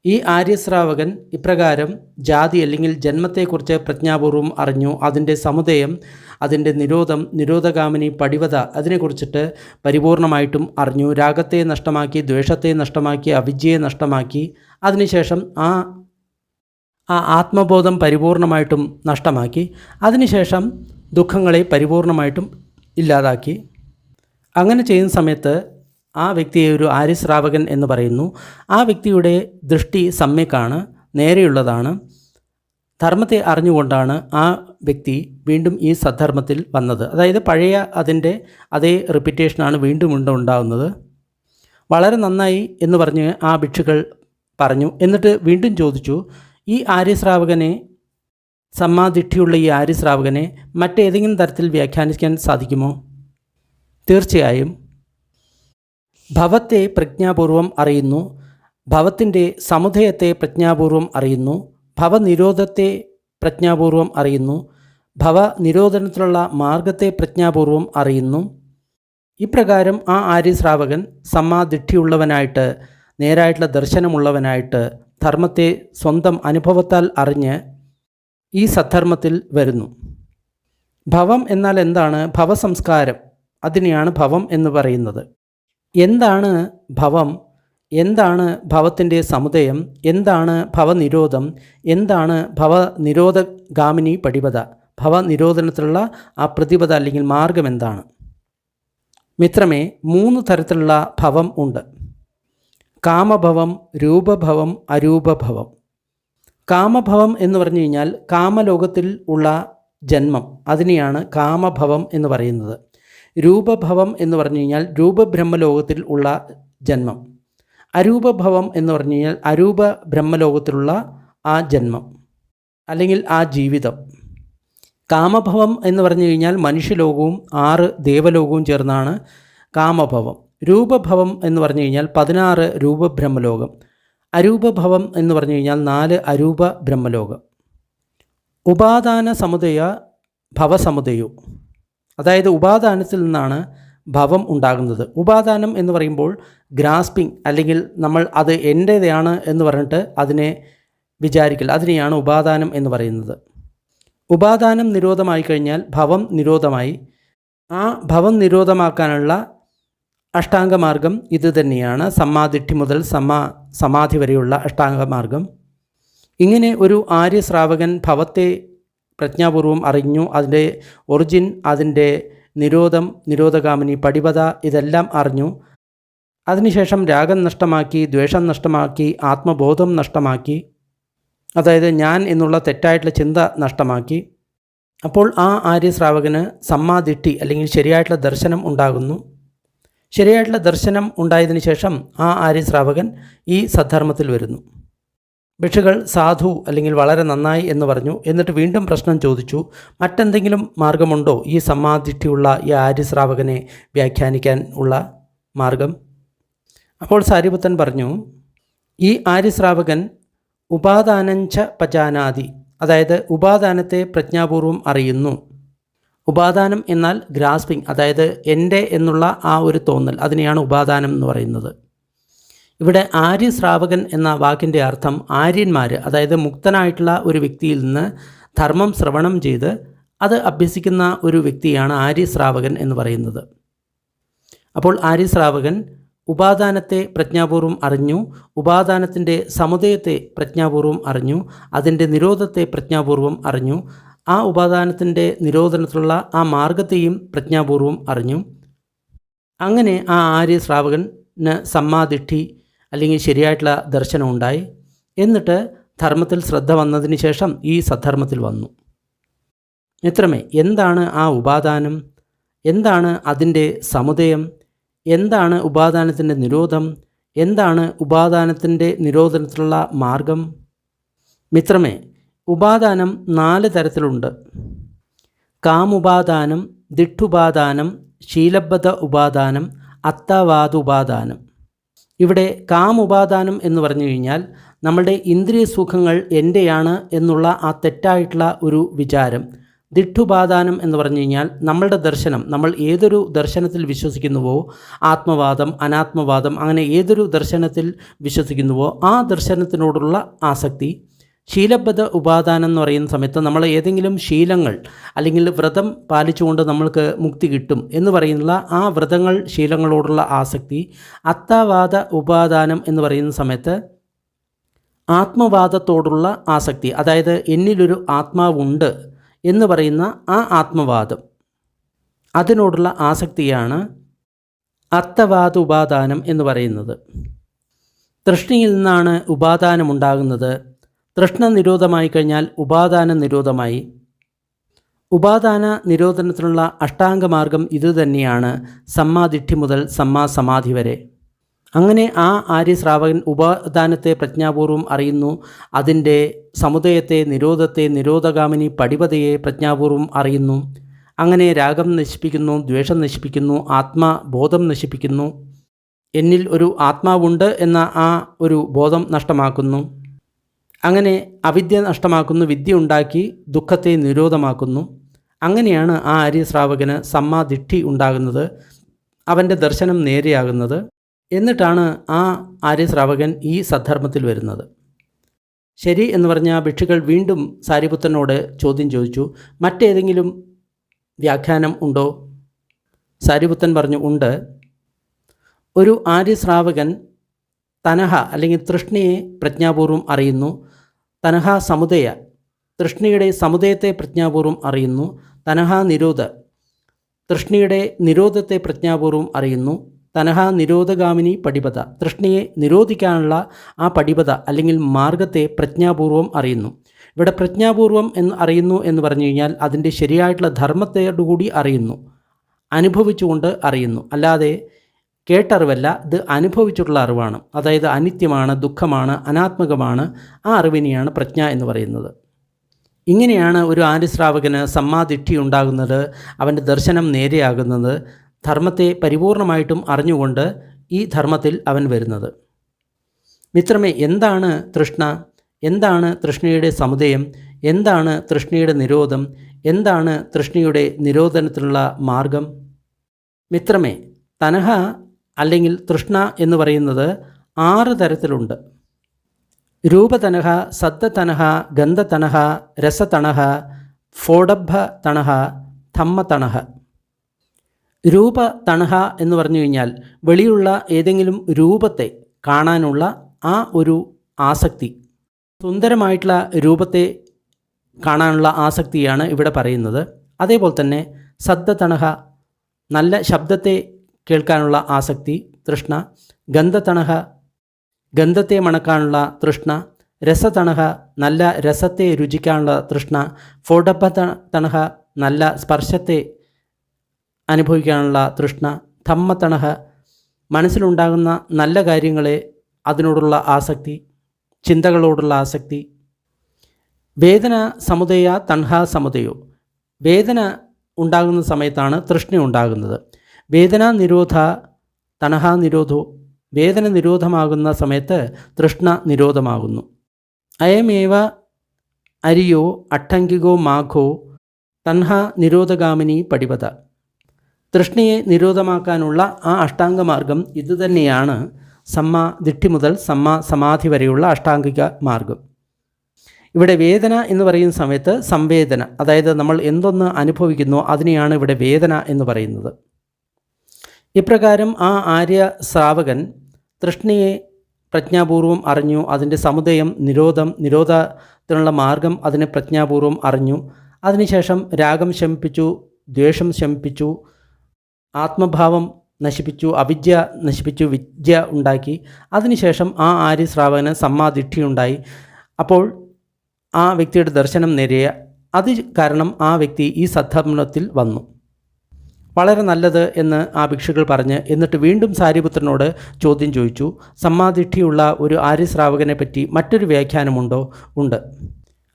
ഈ ആര്യശ്രാവകൻ ഇപ്രകാരം ജാതി അല്ലെങ്കിൽ ജന്മത്തെക്കുറിച്ച് പ്രജ്ഞാപൂർവം അറിഞ്ഞു. അതിൻ്റെ സമുദയം, അതിൻ്റെ നിരോധം, നിരോധഗാമിനി പടിവത, അതിനെക്കുറിച്ചിട്ട് പരിപൂർണമായിട്ടും അറിഞ്ഞു. രാഗത്തെ നഷ്ടമാക്കി, ദ്വേഷത്തെ നഷ്ടമാക്കി, അവിദ്യയെ നഷ്ടമാക്കി. അതിനുശേഷം ആ ആത്മബോധം പരിപൂർണമായിട്ടും നഷ്ടമാക്കി. അതിനുശേഷം ദുഃഖങ്ങളെ പരിപൂർണമായിട്ടും ഇല്ലാതാക്കി. അങ്ങനെ ചെയ്യുന്ന സമയത്ത് ആ വ്യക്തിയെ ഒരു ആര്യശ്രാവകൻ എന്ന് പറയുന്നു. ആ വ്യക്തിയുടെ ദൃഷ്ടി സമ്യക്കാണ്, നേരെയുള്ളതാണ്. ധർമ്മത്തെ അറിഞ്ഞുകൊണ്ടാണ് ആ വ്യക്തി വീണ്ടും ഈ സദ്ധർമ്മത്തിൽ വന്നത്. അതായത് പഴയ അതിൻ്റെ അതേ റിപ്പീറ്റേഷനാണ് വീണ്ടും വീണ്ടും ഉണ്ടാകുന്നത്. വളരെ നന്നായി എന്ന് പറഞ്ഞ് ആ ഭിക്ഷുക്കൾ പറഞ്ഞു. എന്നിട്ട് വീണ്ടും ചോദിച്ചു, ഈ ആര്യശ്രാവകനെ, സമ്മാദിഷ്ഠിയുള്ള ഈ ആര്യശ്രാവകനെ മറ്റേതെങ്കിലും തരത്തിൽ വ്യാഖ്യാനിക്കാൻ സാധിക്കുമോ? തീർച്ചയായും. ഭവത്തെ പ്രജ്ഞാപൂർവം അറിയുന്നു, ഭവത്തിൻ്റെ സമുദയത്തെ പ്രജ്ഞാപൂർവം അറിയുന്നു, ഭവനിരോധത്തെ പ്രജ്ഞാപൂർവം അറിയുന്നു, ഭവനിരോധനത്തിലുള്ള മാർഗത്തെ പ്രജ്ഞാപൂർവം അറിയുന്നു. ഇപ്രകാരം ആ ആര്യശ്രാവകൻ സമ്മാദിഷ്ഠിയുള്ളവനായിട്ട്, നേരായിട്ടുള്ള ദർശനമുള്ളവനായിട്ട്, ധർമ്മത്തെ സ്വന്തം അനുഭവത്താൽ അറിഞ്ഞ് ഈ സദ്ധർമ്മത്തിൽ വരുന്നു. ഭവം എന്നാൽ എന്താണ്? ഭവസംസ്കാരം, അതിനെയാണ് ഭവം എന്ന് പറയുന്നത്. എന്താണ് ഭവം? എന്താണ് ഭവത്തിൻ്റെ സമുദയം? എന്താണ് ഭവനിരോധം? എന്താണ് ഭവനിരോധഗാമിനി പടിപത? ഭവനിരോധനത്തിലുള്ള ആ പ്രതിപദ അല്ലെങ്കിൽ മാർഗം എന്താണ്? മിത്രമേ, 3 തരത്തിലുള്ള ഭവം ഉണ്ട്. കാമഭവം, രൂപഭവം, അരൂപഭവം. കാമഭവം എന്ന് പറഞ്ഞു കഴിഞ്ഞാൽ കാമലോകത്തിൽ ഉള്ള ജന്മം, അതിനെയാണ് കാമഭവം എന്ന് പറയുന്നത്. രൂപഭവം എന്ന് പറഞ്ഞു കഴിഞ്ഞാൽ രൂപബ്രഹ്മലോകത്തിൽ ഉള്ള ജന്മം. അരൂപഭവം എന്ന് പറഞ്ഞു കഴിഞ്ഞാൽ അരൂപ ബ്രഹ്മലോകത്തിലുള്ള ആ ജന്മം അല്ലെങ്കിൽ ആ ജീവിതം. കാമഭവം എന്ന് പറഞ്ഞു കഴിഞ്ഞാൽ മനുഷ്യലോകവും 6 ദേവലോകവും ചേർന്നാണ് കാമഭവം. രൂപഭവം എന്ന് പറഞ്ഞു കഴിഞ്ഞാൽ 16 രൂപബ്രഹ്മലോകം. അരൂപഭവം എന്ന് പറഞ്ഞു കഴിഞ്ഞാൽ 4 അരൂപ ബ്രഹ്മലോകം. ഉപാദാന സമുദയ ഭവസമുദയോ, അതായത് ഉപാദാനത്തിൽ നിന്നാണ് ഭവം ഉണ്ടാകുന്നത്. ഉപാദാനം എന്ന് പറയുമ്പോൾ ഗ്രാസ്പിംഗ്, അല്ലെങ്കിൽ നമ്മൾ അത് എൻ്റേതാണ് എന്ന് പറഞ്ഞിട്ട് അതിനെ വിചാരിക്കൽ, അതിനെയാണ് ഉപാദാനം എന്ന് പറയുന്നത്. ഉപാദാനം നിരോധമായി കഴിഞ്ഞാൽ ഭവം നിരോധമായി. ആ ഭവം നിരോധമാക്കാനുള്ള അഷ്ടാംഗമാർഗം ഇത് തന്നെയാണ്. സമ്മാദിട്ടി മുതൽ സമാധി വരെയുള്ള അഷ്ടാംഗമാർഗം. ഇങ്ങനെ ഒരു ആര്യശ്രാവകൻ ഭവത്തെ പ്രജ്ഞാപൂർവം അറിഞ്ഞു. അതിൻ്റെ ഒറിജിൻ, അതിൻ്റെ നിരോധം, നിരോധകാമിനി, പടിപത ഇതെല്ലാം അറിഞ്ഞു. അതിനുശേഷം രാഗം നഷ്ടമാക്കി, ദ്വേഷം നഷ്ടമാക്കി, ആത്മബോധം നഷ്ടമാക്കി, അതായത് ഞാൻ എന്നുള്ള തെറ്റായിട്ടുള്ള ചിന്ത നഷ്ടമാക്കി. അപ്പോൾ ആ ആര്യശ്രാവകന് സമ്മാദിട്ടി അല്ലെങ്കിൽ ശരിയായിട്ടുള്ള ദർശനം ഉണ്ടാകുന്നു. ശരിയായിട്ടുള്ള ദർശനം ഉണ്ടായതിനു ശേഷം ആ ആര്യശ്രാവകൻ ഈ സദ്ധർമ്മത്തിൽ വരുന്നു. ഭിക്ഷുകൾ സാധു അല്ലെങ്കിൽ വളരെ നന്നായി എന്ന് പറഞ്ഞു. എന്നിട്ട് വീണ്ടും പ്രശ്നം ചോദിച്ചു, മറ്റെന്തെങ്കിലും മാർഗമുണ്ടോ ഈ സമ്മാദിഷ്ടിയുള്ള ഈ ആര്യശ്രാവകനെ വ്യാഖ്യാനിക്കാൻ ഉള്ള മാർഗം? അപ്പോൾ സാരിപുത്തൻ പറഞ്ഞു, ഈ ആര്യശ്രാവകൻ ഉപാദാനഞ്ച പജാനാതി, അതായത് ഉപാദാനത്തെ പ്രജ്ഞാപൂർവം അറിയുന്നു. ഉപാദാനം എന്നാൽ ഗ്രാസ്പിംഗ്, അതായത് എൻ്റെ എന്നുള്ള ആ ഒരു തോന്നൽ, അതിനെയാണ് ഉപാദാനം എന്ന് പറയുന്നത്. ഇവിടെ ആര്യശ്രാവകൻ എന്ന വാക്കിൻ്റെ അർത്ഥം ആര്യന്മാർ, അതായത് മുക്തനായിട്ടുള്ള ഒരു വ്യക്തിയിൽ നിന്ന് ധർമ്മം ശ്രവണം ചെയ്ത് അത് അഭ്യസിക്കുന്ന ഒരു വ്യക്തിയാണ് ആര്യശ്രാവകൻ എന്ന് പറയുന്നത്. അപ്പോൾ ആര്യശ്രാവകൻ ഉപാദാനത്തെ പ്രജ്ഞാപൂർവം അറിഞ്ഞു, ഉപാദാനത്തിൻ്റെ സമുദയത്തെ പ്രജ്ഞാപൂർവം അറിഞ്ഞു, അതിൻ്റെ നിരോധത്തെ പ്രജ്ഞാപൂർവം അറിഞ്ഞു, ആ ഉപാദാനത്തിൻ്റെ നിരോധനത്തിലുള്ള ആ മാർഗത്തെയും പ്രജ്ഞാപൂർവം അറിഞ്ഞു. അങ്ങനെ ആ ആര്യശ്രാവകന് സമ്മാദിഷ്ടി അല്ലെങ്കിൽ ശരിയായിട്ടുള്ള ദർശനം ഉണ്ടായി. എന്നിട്ട് ധർമ്മത്തിൽ ശ്രദ്ധ വന്നതിന് ശേഷം ഈ സദ്ധർമ്മത്തിൽ വന്നു. മിത്രമേ, എന്താണ് ആ ഉപാദാനം? എന്താണ് അതിൻ്റെ സമുദയം? എന്താണ് ഉപാദാനത്തിൻ്റെ നിരോധം? എന്താണ് ഉപാദാനത്തിൻ്റെ നിരോധനത്തിലുള്ള മാർഗം? മിത്രമേ, ഉപാദാനം 4 തരത്തിലുണ്ട്. കാമുപാദാനം, ദിട്ടുപാദാനം, ശീലബദ്ധ ഉപാദാനം, അത്തവാദുപാദാനം. ഇവിടെ കാമുപാദാനം എന്ന് പറഞ്ഞു കഴിഞ്ഞാൽ നമ്മളുടെ ഇന്ദ്രിയ സുഖങ്ങൾ എൻ്റെയാണ് എന്നുള്ള ആ തെറ്റായിട്ടുള്ള ഒരു വിചാരം. ദിട്ടുപാദാനം എന്ന് പറഞ്ഞു കഴിഞ്ഞാൽ നമ്മളുടെ ദർശനം, നമ്മൾ ഏതൊരു ദർശനത്തിൽ വിശ്വസിക്കുന്നുവോ, ആത്മവാദം, അനാത്മവാദം, അങ്ങനെ ഏതൊരു ദർശനത്തിൽ വിശ്വസിക്കുന്നുവോ ആ ദർശനത്തിനോടുള്ള ആസക്തി. ശീലബദ്ധ ഉപാദാനം എന്ന് പറയുന്ന സമയത്ത് നമ്മൾ ഏതെങ്കിലും ശീലങ്ങൾ അല്ലെങ്കിൽ വ്രതം പാലിച്ചുകൊണ്ട് നമ്മൾക്ക് മുക്തി കിട്ടും എന്ന് പറയുന്ന ആ വ്രതങ്ങൾ, ശീലങ്ങളോടുള്ള ആസക്തി. അത്തവാദ ഉപാദാനം എന്ന് പറയുന്ന സമയത്ത് ആത്മവാദത്തോടുള്ള ആസക്തി, അതായത് എന്നിലൊരു ആത്മാവുണ്ട് എന്ന് പറയുന്ന ആ ആത്മവാദം, അതിനോടുള്ള ആസക്തിയാണ് അത്തവാദ ഉപാദാനം എന്ന് പറയുന്നത്. തൃഷ്ണയിൽ നിന്നാണ് ഉപാദാനമുണ്ടാകുന്നത്. തൃഷ്ണ നിരോധമായി കഴിഞ്ഞാൽ ഉപാദാന നിരോധമായി. ഉപാദാന നിരോധനത്തിനുള്ള അഷ്ടാംഗമാർഗം ഇതുതന്നെയാണ്, സമ്മാദിഷ്ടി മുതൽ സമാധി വരെ. അങ്ങനെ ആ ആര്യശ്രാവകൻ ഉപാദാനത്തെ പ്രജ്ഞാപൂർവം അറിയുന്നു, അതിൻ്റെ സമുദയത്തെ, നിരോധത്തെ, നിരോധകാമിനി പടിപതയെ പ്രജ്ഞാപൂർവം അറിയുന്നു. അങ്ങനെ രാഗം നശിപ്പിക്കുന്നു, ദ്വേഷം നശിപ്പിക്കുന്നു, ആത്മബോധം നശിപ്പിക്കുന്നു, എന്നിൽ ഒരു ആത്മാവുണ്ട് എന്ന ആ ഒരു ബോധം നഷ്ടമാക്കുന്നു. അങ്ങനെ അവിദ്യ നഷ്ടമാക്കുന്നു, വിദ്യ ഉണ്ടാക്കി ദുഃഖത്തെ നിരോധമാക്കുന്നു. അങ്ങനെയാണ് ആ ആര്യശ്രാവകന് സമ്മാദിഷ്ടി ഉണ്ടാകുന്നത്, അവൻ്റെ ദർശനം നേരെയാകുന്നത്. എന്നിട്ടാണ് ആ ആര്യശ്രാവകൻ ഈ സദ്ധർമ്മത്തിൽ വരുന്നത്. ശരി എന്ന് പറഞ്ഞ ഭിക്ഷുക്കൾ വീണ്ടും സാരിപുത്രനോട് ചോദ്യം ചോദിച്ചു, മറ്റേതെങ്കിലും വ്യാഖ്യാനം ഉണ്ടോ? സാരിപുത്രൻ പറഞ്ഞു, ഉണ്ട്. ഒരു ആര്യശ്രാവകൻ തനഹ അല്ലെങ്കിൽ തൃഷ്ണയെ പ്രജ്ഞാപൂർവം അറിയുന്നു. തനഹ സമുദയ, തൃഷ്ണയുടെ സമുദയത്തെ പ്രജ്ഞാപൂർവം അറിയുന്നു. തനഹ നിരോധ, തൃഷ്ണയുടെ നിരോധത്തെ പ്രജ്ഞാപൂർവം അറിയുന്നു. തനഹ നിരോധഗാമിനി പടിപത, തൃഷ്ണയെ നിരോധിക്കാനുള്ള ആ പടിപത അല്ലെങ്കിൽ മാർഗത്തെ പ്രജ്ഞാപൂർവം അറിയുന്നു. ഇവിടെ പ്രജ്ഞാപൂർവം എന്ന് അറിയുന്നു എന്ന് പറഞ്ഞു കഴിഞ്ഞാൽ അതിൻ്റെ ശരിയായിട്ടുള്ള ധർമ്മത്തോടുകൂടി അറിയുന്നു. അനുഭവിച്ചുകൊണ്ട് അറിയുന്നു. അല്ലാതെ കേട്ടറിവല്ല, ഇത് അനുഭവിച്ചിട്ടുള്ള അറിവാണ്. അതായത് അനിത്യമാണ്, ദുഃഖമാണ്, അനാത്മകമാണ്. ആ അറിവിനെയാണ് പ്രജ്ഞ എന്ന് പറയുന്നത്. ഇങ്ങനെയാണ് ഒരു ആര്യശ്രാവകന് സമ്മാദിഷ്ഠി ഉണ്ടാകുന്നത്, അവൻ്റെ ദർശനം നേരെയാകുന്നത്, ധർമ്മത്തെ പരിപൂർണമായിട്ടും അറിഞ്ഞുകൊണ്ട് ഈ ധർമ്മത്തിൽ അവൻ വരുന്നത്. മിത്രമേ, എന്താണ് തൃഷ്ണ? എന്താണ് തൃഷ്ണയുടെ സമുദയം? എന്താണ് തൃഷ്ണയുടെ നിരോധം? എന്താണ് തൃഷ്ണയുടെ നിരോധനത്തിനുള്ള മാർഗം? മിത്രമേ, തനഹ അല്ലെങ്കിൽ തൃഷ്ണ എന്ന് പറയുന്നത് 6 തരത്തിലുണ്ട്. രൂപതനഹ, സദ്ദതനഹ, ഗന്ധതനഹ, രസതണഹ, ഫോഡബ്ബ തണഹ, ധമ്മതണഹ. രൂപതണഹ എന്ന് പറഞ്ഞു കഴിഞ്ഞാൽ വെളിയുള്ള ഏതെങ്കിലും രൂപത്തെ കാണാനുള്ള ആ ഒരു ആസക്തി, സുന്ദരമായിട്ടുള്ള രൂപത്തെ കാണാനുള്ള ആസക്തിയാണ് ഇവിടെ പറയുന്നത്. അതേപോലെ തന്നെ സദ്ദതണഹ, നല്ല ശബ്ദത്തെ കേൾക്കാനുള്ള ആസക്തി, തൃഷ്ണ. ഗന്ധതണഹ, ഗന്ധത്തെ മണക്കാനുള്ള തൃഷ്ണ. രസതണഹ, നല്ല രസത്തെ രുചിക്കാനുള്ള തൃഷ്ണ. ഫോഡബ്ബ തണഹ, നല്ല സ്പർശത്തെ അനുഭവിക്കാനുള്ള തൃഷ്ണ. ധമ്മതണഹ, മനസ്സിലുണ്ടാകുന്ന നല്ല കാര്യങ്ങളെ അതിനോടുള്ള ആസക്തി, ചിന്തകളോടുള്ള ആസക്തി. വേദന സമുദയ തണ്ഹ സമുദയോ, വേദന ഉണ്ടാകുന്ന സമയത്താണ് തൃഷ്ണ ഉണ്ടാകുന്നത്. വേദന നിരോധ തണഹ നിരോധോ, വേദന നിരോധമാകുന്ന സമയത്ത് തൃഷ്ണ നിരോധമാകുന്നു. അയമേവ അരിയോ അട്ടങ്കികോ മാഘോ തണ്ഹ നിരോധഗാമിനി പടിപത. തൃഷ്ണയെ നിരോധമാക്കാനുള്ള ആ അഷ്ടാംഗമാർഗം ഇതുതന്നെയാണ്. സമ്മാദിഷ്ഠി മുതൽ സമാധി വരെയുള്ള അഷ്ടാംഗിക മാർഗം. ഇവിടെ വേദന എന്ന് പറയുന്ന സമയത്ത് സംവേദന, അതായത് നമ്മൾ എന്തൊന്ന് അനുഭവിക്കുന്നോ അതിനെയാണ് ഇവിടെ വേദന എന്ന് പറയുന്നത്. ഇപ്രകാരം ആ ആര്യ ശ്രാവകൻ തൃഷ്ണയെ പ്രജ്ഞാപൂർവം അറിഞ്ഞു, അതിൻ്റെ സമുദയം, നിരോധത്തിനുള്ള മാർഗം അതിനെ പ്രജ്ഞാപൂർവം അറിഞ്ഞു. അതിനുശേഷം രാഗം ശമിപ്പിച്ചു, ദ്വേഷം ശമിപ്പിച്ചു, ആത്മഭാവം നശിപ്പിച്ചു, അവിദ്യ നശിപ്പിച്ചു, വിദ്യ ഉണ്ടാക്കി. അതിനുശേഷം ആ ആര്യശ്രാവകന് സമ്മാദിഷ്ഠി ഉണ്ടായി. അപ്പോൾ ആ വ്യക്തിയുടെ ദർശനം നേരിയ, അത് കാരണം ആ വ്യക്തി ഈ സദ്ധർമ്മത്തിൽ വന്നു. വളരെ നല്ലത് എന്ന് ആ ഭിക്ഷുക്കൾ പറഞ്ഞ് എന്നിട്ട് വീണ്ടും സാരിപുത്രനോട് ചോദ്യം ചോദിച്ചു. സമ്മാദിഷ്ഠിയുള്ള ഒരു ആര്യശ്രാവകനെ പറ്റി മറ്റൊരു വ്യാഖ്യാനമുണ്ടോ? ഉണ്ട്.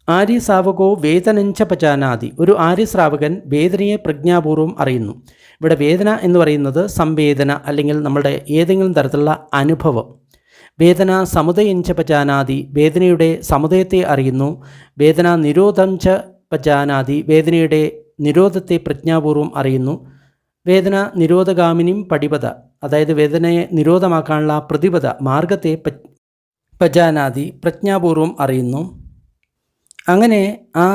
ആര്യശ്രാവകോ വേദനഞ്ച പചാനാദി, ഒരു ആര്യശ്രാവകൻ വേദനയെ പ്രജ്ഞാപൂർവം അറിയുന്നു. ഇവിടെ വേദന എന്ന് പറയുന്നത് സംവേദന അല്ലെങ്കിൽ നമ്മുടെ ഏതെങ്കിലും തരത്തിലുള്ള അനുഭവം. വേദന സമുദയഞ്ച പചാനാദി, വേദനയുടെ സമുദയത്തെ അറിയുന്നു. വേദന നിരോധഞ്ച പചാനാദി, വേദനയുടെ നിരോധത്തെ പ്രജ്ഞാപൂർവം അറിയുന്നു. വേദന നിരോധഗാമിനിയും പടിപത, അതായത് വേദനയെ നിരോധമാക്കാനുള്ള പ്രതിപദ മാർഗത്തെ പജാനാദി, പ്രജ്ഞാപൂർവം അറിയുന്നു. അങ്ങനെ ആ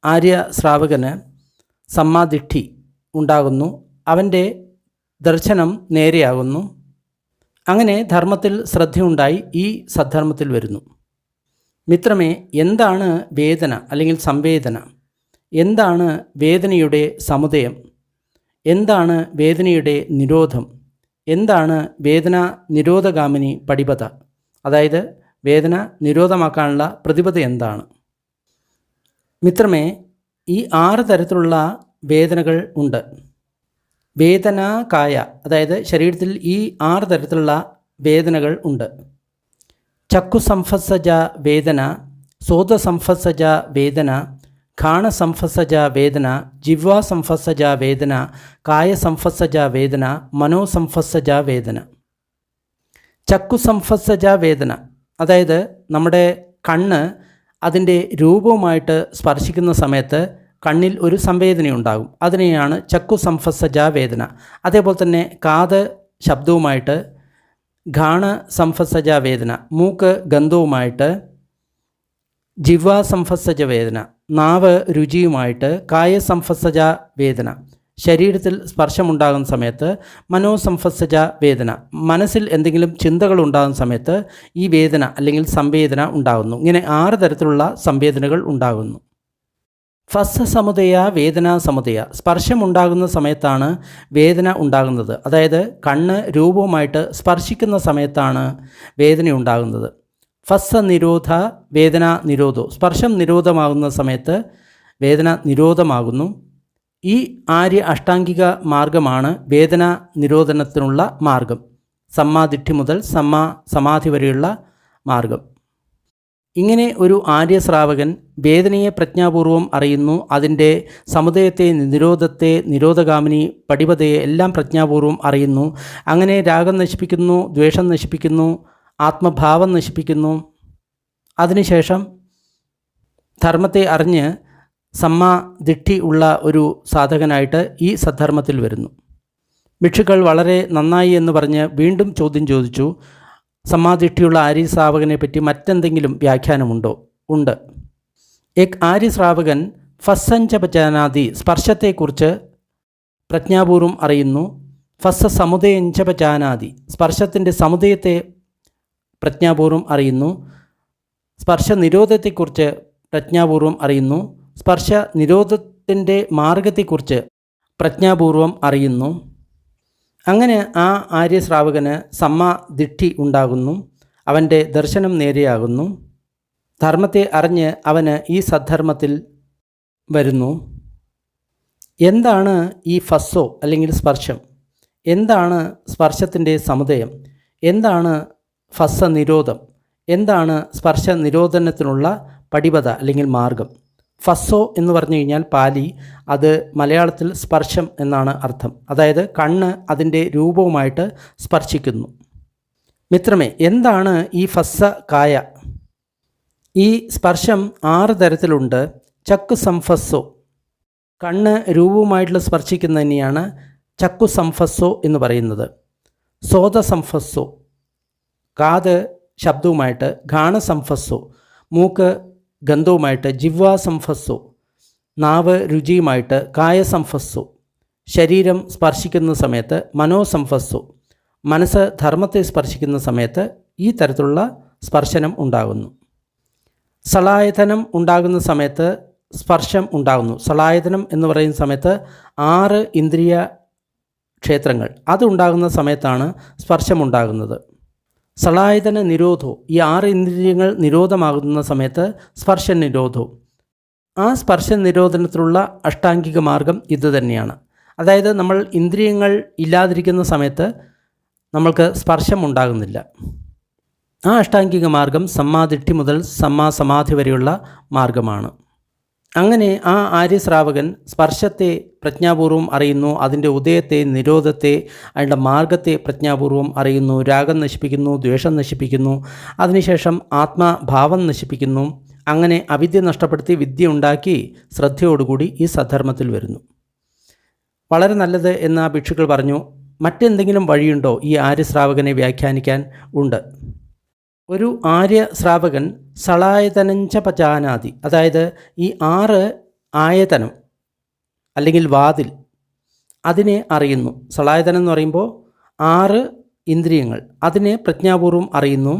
ആര്യ ശ്രാവകന് സമ്മാദിഷ്ഠി ഉണ്ടാകുന്നു, അവൻ്റെ ദർശനം നേരെയാകുന്നു. അങ്ങനെ ധർമ്മത്തിൽ ശ്രദ്ധയുണ്ടായി ഈ സദ്ധർമ്മത്തിൽ വരുന്നു. മിത്രമേ, എന്താണ് വേദന അല്ലെങ്കിൽ സംവേദന? എന്താണ് വേദനയുടെ സമുദയം? എന്താണ് വേദനയുടെ നിരോധം? എന്താണ് വേദന നിരോധഗാമിനി പടിപത, അതായത് വേദന നിരോധമാക്കാനുള്ള പ്രതിപദ എന്താണ്? മിത്രമേ, ഈ 6 തരത്തിലുള്ള വേദനകൾ ഉണ്ട്. വേദനാകായ, അതായത് ശരീരത്തിൽ ഈ 6 തരത്തിലുള്ള വേദനകൾ ഉണ്ട്. ചക്കു സംഫസജ വേദന, സോത സംഫസജ വേദന, ഘാണ സംഫസജ വേദന, ജിഹ്വാ സംഫസജ വേദന, കായ സംഫസജ വേദന, മനോസംഫസജ വേദന. ചക്കു സംഫസജ വേദന, അതായത് നമ്മുടെ കണ്ണ് അതിൻ്റെ രൂപവുമായിട്ട് സ്പർശിക്കുന്ന സമയത്ത് കണ്ണിൽ ഒരു സംവേദനയുണ്ടാകും. അതിനെയാണ് ചക്കു സംഫസജ വേദന. അതേപോലെ തന്നെ കാത് ശബ്ദവുമായിട്ട് ഘാണ സംഫസജ വേദന, മൂക്ക് ഗന്ധവുമായിട്ട് ജിഹ്വാ സംഫസജ വേദന, നാവ് രുചിയുമായിട്ട് കായ സംഫസജ വേദന, ശരീരത്തിൽ സ്പർശമുണ്ടാകുന്ന സമയത്ത് മനോസംഫസജ വേദന, മനസ്സിൽ എന്തെങ്കിലും ചിന്തകൾ ഉണ്ടാകുന്ന സമയത്ത് ഈ വേദന അല്ലെങ്കിൽ സംവേദന ഉണ്ടാകുന്നു. ഇങ്ങനെ 6 തരത്തിലുള്ള സംവേദനകൾ ഉണ്ടാകുന്നു. ഫസ്സ സമുദയ വേദന സമുദയ, സ്പർശമുണ്ടാകുന്ന സമയത്താണ് വേദന ഉണ്ടാകുന്നത്. അതായത് കണ്ണ് രൂപവുമായിട്ട് സ്പർശിക്കുന്ന സമയത്താണ് വേദന ഉണ്ടാകുന്നത്. ഫസ്സ നിരോധ വേദന നിരോധോ, സ്പർശം നിരോധമാകുന്ന സമയത്ത് വേദന നിരോധമാകുന്നു. ഈ ആര്യ അഷ്ടാംഗിക മാർഗമാണ് വേദന നിരോധനത്തിനുള്ള മാർഗം. സമ്മാദിഠ്ഠി മുതൽ സമാധി വരെയുള്ള മാർഗം. ഇങ്ങനെ ഒരു ആര്യ ശ്രാവകൻ വേദനയെ പ്രജ്ഞാപൂർവം അറിയുന്നു, അതിൻ്റെ സമുദയത്തെ, നിരോധത്തെ, നിരോധഗാമിനി പടിപതയെ എല്ലാം പ്രജ്ഞാപൂർവം അറിയുന്നു. അങ്ങനെ രാഗം നശിപ്പിക്കുന്നു, ദ്വേഷം നശിപ്പിക്കുന്നു, ആത്മഭാവം നശിപ്പിക്കുന്നു. അതിനുശേഷം ധർമ്മത്തെ അറിഞ്ഞ് സമ്മാദിഠ്ഠി ഉള്ള ഒരു സാധകനായിട്ട് ഈ സദ്ധർമ്മത്തിൽ വരുന്നു. ഭിക്ഷുക്കൾ വളരെ നന്നായി എന്ന് പറഞ്ഞ് വീണ്ടും ചോദ്യം ചോദിച്ചു, സമ്മാദിഠ്ഠിയുള്ള ആര്യ ശ്രാവകനെ പറ്റി മറ്റെന്തെങ്കിലും വ്യാഖ്യാനമുണ്ടോ? ഉണ്ട്. എക് ആര്യ ശ്രാവകൻ ഫസ്സഞ്ച പചാനാദി സ്പർശത്തെക്കുറിച്ച് പ്രജ്ഞാപൂർവം അറിയുന്നു. ഫസ്സ സമുദയഞ്ച പചാനാദി സ്പർശത്തിൻ്റെ സമുദയത്തെ പ്രജ്ഞാപൂർവം അറിയുന്നു. സ്പർശ നിരോധത്തെക്കുറിച്ച് പ്രജ്ഞാപൂർവം അറിയുന്നു. സ്പർശ നിരോധത്തിൻ്റെ മാർഗത്തെക്കുറിച്ച് പ്രജ്ഞാപൂർവം അറിയുന്നു. അങ്ങനെ ആ ആര്യശ്രാവകന് സമ്മാദിഠ്ഠി ഉണ്ടാകുന്നു, അവൻ്റെ ദർശനം നേരെയാകുന്നു. ധർമ്മത്തെ അറിഞ്ഞ് അവന് ഈ സദ്ധർമ്മത്തിൽ വരുന്നു. എന്താണ് ഈ ഫസ്സോ അല്ലെങ്കിൽ സ്പർശം? എന്താണ് സ്പർശത്തിൻ്റെ സമുദയം? എന്താണ് ഫസ്സ നിരോധം? എന്താണ് സ്പർശ നിരോധനത്തിനുള്ള പടിപത അല്ലെങ്കിൽ മാർഗം? ഫസ്സോ എന്ന് പറഞ്ഞു കഴിഞ്ഞാൽ പാലി, അത് മലയാളത്തിൽ സ്പർശം എന്നാണ് അർത്ഥം. അതായത് കണ്ണ് അതിൻ്റെ രൂപവുമായിട്ട് സ്പർശിക്കുന്നു. മിത്രമേ, എന്താണ് ഈ ഫസ്സ കായ? ഈ സ്പർശം 6 തരത്തിലുണ്ട്. ചക്കു സംഫസ്സോ, കണ്ണ് രൂപവുമായിട്ടുള്ള സ്പർശിക്കുന്നതിനെയാണ് ചക്കു സംഫസ്സോ എന്ന് പറയുന്നത്. സോത സംഫസ്സോ, കാത് ശബ്ദവുമായിട്ട്. ഘാണ സംഫസ്സോ, മൂക്ക് ഗന്ധവുമായിട്ട്. ജിഹ്വാ സംഫസ്സോ, നാവ് രുചിയുമായിട്ട്. കായ സംഫസ്സോ, ശരീരം സ്പർശിക്കുന്ന സമയത്ത്. മനോസംഫസ്സോ, മനസ്സ് ധർമ്മത്തെ സ്പർശിക്കുന്ന സമയത്ത് ഈ തരത്തിലുള്ള സ്പർശനം ഉണ്ടാകുന്നു. സളായതനം ഉണ്ടാകുന്ന സമയത്ത് സ്പർശം ഉണ്ടാകുന്നു. സളായതനം എന്ന് പറയുന്ന സമയത്ത് 6 ഇന്ദ്രിയ ക്ഷേത്രങ്ങൾ അതുണ്ടാകുന്ന സമയത്താണ് സ്പർശമുണ്ടാകുന്നത്. സളായതന നിരോധോ, ഈ 6 ഇന്ദ്രിയങ്ങൾ നിരോധമാകുന്ന സമയത്ത് സ്പർശ നിരോധോ. ആ സ്പർശ നിരോധനത്തിലുള്ള അഷ്ടാംഗിക മാർഗം ഇത് തന്നെയാണ്. അതായത് നമ്മൾ ഇന്ദ്രിയങ്ങൾ ഇല്ലാതിരിക്കുന്ന സമയത്ത് നമ്മൾക്ക് സ്പർശം ഉണ്ടാകുന്നില്ല. ആ അഷ്ടാംഗിക മാർഗം സമ്മാദിഠ്ഠി മുതൽ സമാധി വരെയുള്ള മാർഗമാണ്. അങ്ങനെ ആ ആര്യശ്രാവകൻ സ്പർശത്തെ പ്രജ്ഞാപൂർവം അറിയുന്നു, അതിൻ്റെ ഉദയത്തെ, നിരോധത്തെ, അതിൻ്റെ മാർഗത്തെ പ്രജ്ഞാപൂർവം അറിയുന്നു. രാഗം നശിപ്പിക്കുന്നു, ദ്വേഷം നശിപ്പിക്കുന്നു, അതിനുശേഷം ആത്മഭാവം നശിപ്പിക്കുന്നു. അങ്ങനെ അവിദ്യ നഷ്ടപ്പെടുത്തി വിദ്യ ഉണ്ടാക്കി ശ്രദ്ധയോടുകൂടി ഈ സദ്ധർമ്മത്തിൽ വരുന്നു. വളരെ നല്ലത് എന്ന് ആ ഭിക്ഷുക്കൾ പറഞ്ഞു. മറ്റെന്തെങ്കിലും വഴിയുണ്ടോ ഈ ആര്യശ്രാവകനെ വ്യാഖ്യാനിക്കാൻ? ഉണ്ട്. ഒരു ആര്യ ശ്രാവകൻ സളായതനഞ്ച പചാനാദി, അതായത് ഈ 6 ആയതനം അല്ലെങ്കിൽ വാതിൽ, അതിനെ അറിയുന്നു. സളായതനം എന്ന് പറയുമ്പോൾ 6 ഇന്ദ്രിയങ്ങൾ, അതിനെ പ്രജ്ഞാപൂർവം അറിയുന്നു.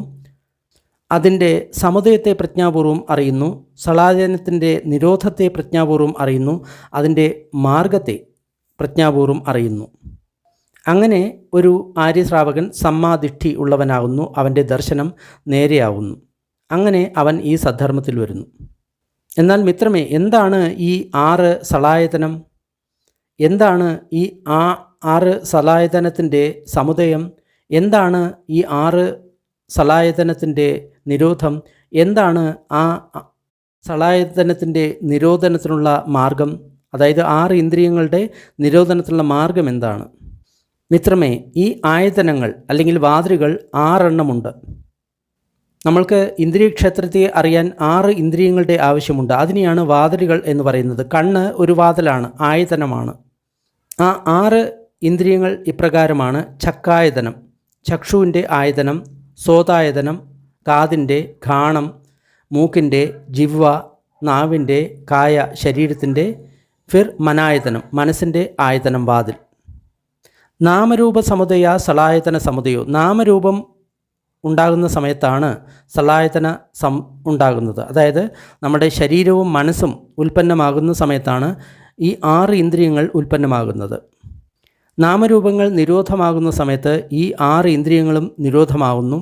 അതിൻ്റെ സമുദയത്തെ പ്രജ്ഞാപൂർവം അറിയുന്നു. സളായതനത്തിൻ്റെ നിരോധത്തെ പ്രജ്ഞാപൂർവം അറിയുന്നു. അതിൻ്റെ മാർഗത്തെ പ്രജ്ഞാപൂർവം അറിയുന്നു. അങ്ങനെ ഒരു ആര്യശ്രാവകൻ സമ്മാദിഠ്ഠി ഉള്ളവനാകുന്നു, അവൻ്റെ ദർശനം നേരെയാവുന്നു. അങ്ങനെ അവൻ ഈ സദ്ധർമ്മത്തിൽ വരുന്നു. എന്നാൽ മിത്രമേ, എന്താണ് ഈ 6 സളായതനം? എന്താണ് ഈ 6 സളായതനത്തിൻ്റെ സമുദയം? എന്താണ് ഈ 6 സളായതനത്തിൻ്റെ നിരോധം? എന്താണ് ആ സളായതനത്തിൻ്റെ നിരോധനത്തിനുള്ള മാർഗം? അതായത് 6 ഇന്ദ്രിയങ്ങളുടെ നിരോധനത്തിനുള്ള മാർഗം എന്താണ്? മിത്രമേ, ഈ ആയതനങ്ങൾ അല്ലെങ്കിൽ വാതിലുകൾ 6 എണ്ണമുണ്ട്. നമ്മൾക്ക് ഇന്ദ്രിയക്ഷേത്രത്തെ അറിയാൻ 6 ഇന്ദ്രിയങ്ങളുടെ ആവശ്യമുണ്ട്. അതിനെയാണ് വാതിലുകൾ എന്ന് പറയുന്നത്. കണ്ണ് ഒരു വാതിലാണ്, ആയതനമാണ്. ആ 6 ഇന്ദ്രിയങ്ങൾ ഇപ്രകാരമാണ്. ചക്കായതനം, ചക്ഷുവിൻ്റെ ആയതനം. സോതായതനം, കാതിൻ്റെ. ഘാണം, മൂക്കിൻ്റെ. ജിഹ്വ, നാവിൻ്റെ. കായ, ശരീരത്തിൻ്റെ. ഫിർ മനായതനം, മനസ്സിൻ്റെ ആയതനം, വാതിൽ. നാമരൂപ സമുദയ സളായതന സമുദയോ, നാമരൂപം ഉണ്ടാകുന്ന സമയത്താണ് സളായതന ഉണ്ടാകുന്നത്. അതായത് നമ്മുടെ ശരീരവും മനസ്സും ഉൽപ്പന്നമാകുന്ന സമയത്താണ് ഈ 6 ഇന്ദ്രിയങ്ങൾ ഉൽപ്പന്നമാകുന്നത്. നാമരൂപങ്ങൾ നിരോധമാകുന്ന സമയത്ത് ഈ 6 ഇന്ദ്രിയങ്ങളും നിരോധമാകുന്നു.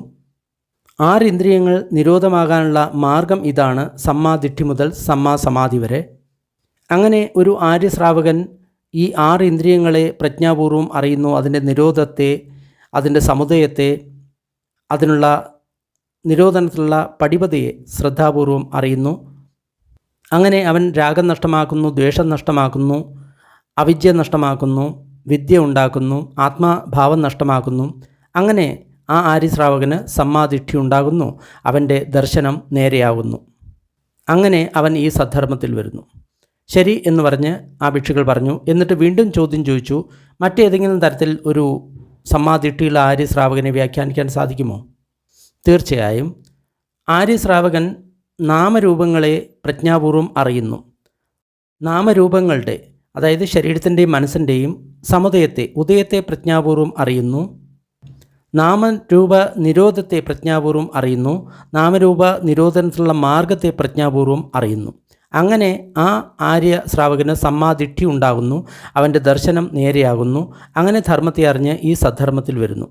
6 ഇന്ദ്രിയങ്ങൾ നിരോധമാകാനുള്ള മാർഗം ഇതാണ്, സമ്മാദിഠ്ഠി മുതൽ സമാധി വരെ. അങ്ങനെ ഒരു ആര്യശ്രാവകൻ ഈ 6 ഇന്ദ്രിയങ്ങളെ പ്രജ്ഞാപൂർവം അറിയുന്നു, അതിൻ്റെ നിരോധത്തെ, അതിൻ്റെ സമുദയത്തെ, അതിനുള്ള നിരോധനത്തിലുള്ള പടിപതയെ ശ്രദ്ധാപൂർവം അറിയുന്നു. അങ്ങനെ അവൻ രാഗം നഷ്ടമാക്കുന്നു, ദ്വേഷം നഷ്ടമാക്കുന്നു, അവിദ്യ നഷ്ടമാക്കുന്നു, വിദ്യ ഉണ്ടാക്കുന്നു, ആത്മാഭാവം നഷ്ടമാക്കുന്നു. അങ്ങനെ ആ ആര്യശ്രാവകന് സമ്മാദിഷ്ഠി ഉണ്ടാകുന്നു, അവൻ്റെ ദർശനം നേരെയാകുന്നു. അങ്ങനെ അവൻ ഈ സദ്ധർമ്മത്തിൽ വരുന്നു. ശരി എന്ന് പറഞ്ഞ് ആ ഭിക്ഷുക്കൾ പറഞ്ഞു. എന്നിട്ട് വീണ്ടും ചോദ്യം ചോദിച്ചു, മറ്റേതെങ്കിലും തരത്തിൽ ഒരു സമ്മാദിഷ്ഠിയുള്ള ആര്യശ്രാവകനെ വ്യാഖ്യാനിക്കാൻ സാധിക്കുമോ? തീർച്ചയായും. ആര്യശ്രാവകൻ നാമരൂപങ്ങളെ പ്രജ്ഞാപൂർവം അറിയുന്നു. നാമരൂപങ്ങളുടെ, അതായത് ശരീരത്തിൻ്റെയും മനസ്സിൻ്റെയും സമുദയത്തെ, ഉദയത്തെ പ്രജ്ഞാപൂർവം അറിയുന്നു. നാമരൂപ നിരോധത്തെ പ്രജ്ഞാപൂർവം അറിയുന്നു. നാമരൂപ നിരോധനത്തിലുള്ള മാർഗത്തെ പ്രജ്ഞാപൂർവം അറിയുന്നു. അങ്ങനെ ആ ആര്യ ശ്രാവകന് സമ്മാദിഷ്ഠി ഉണ്ടാകുന്നു, അവൻ്റെ ദർശനം നേരെയാകുന്നു. അങ്ങനെ ധർമ്മത്തെ അറിഞ്ഞ് ഈ സദ്ധർമ്മത്തിൽ വരുന്നു.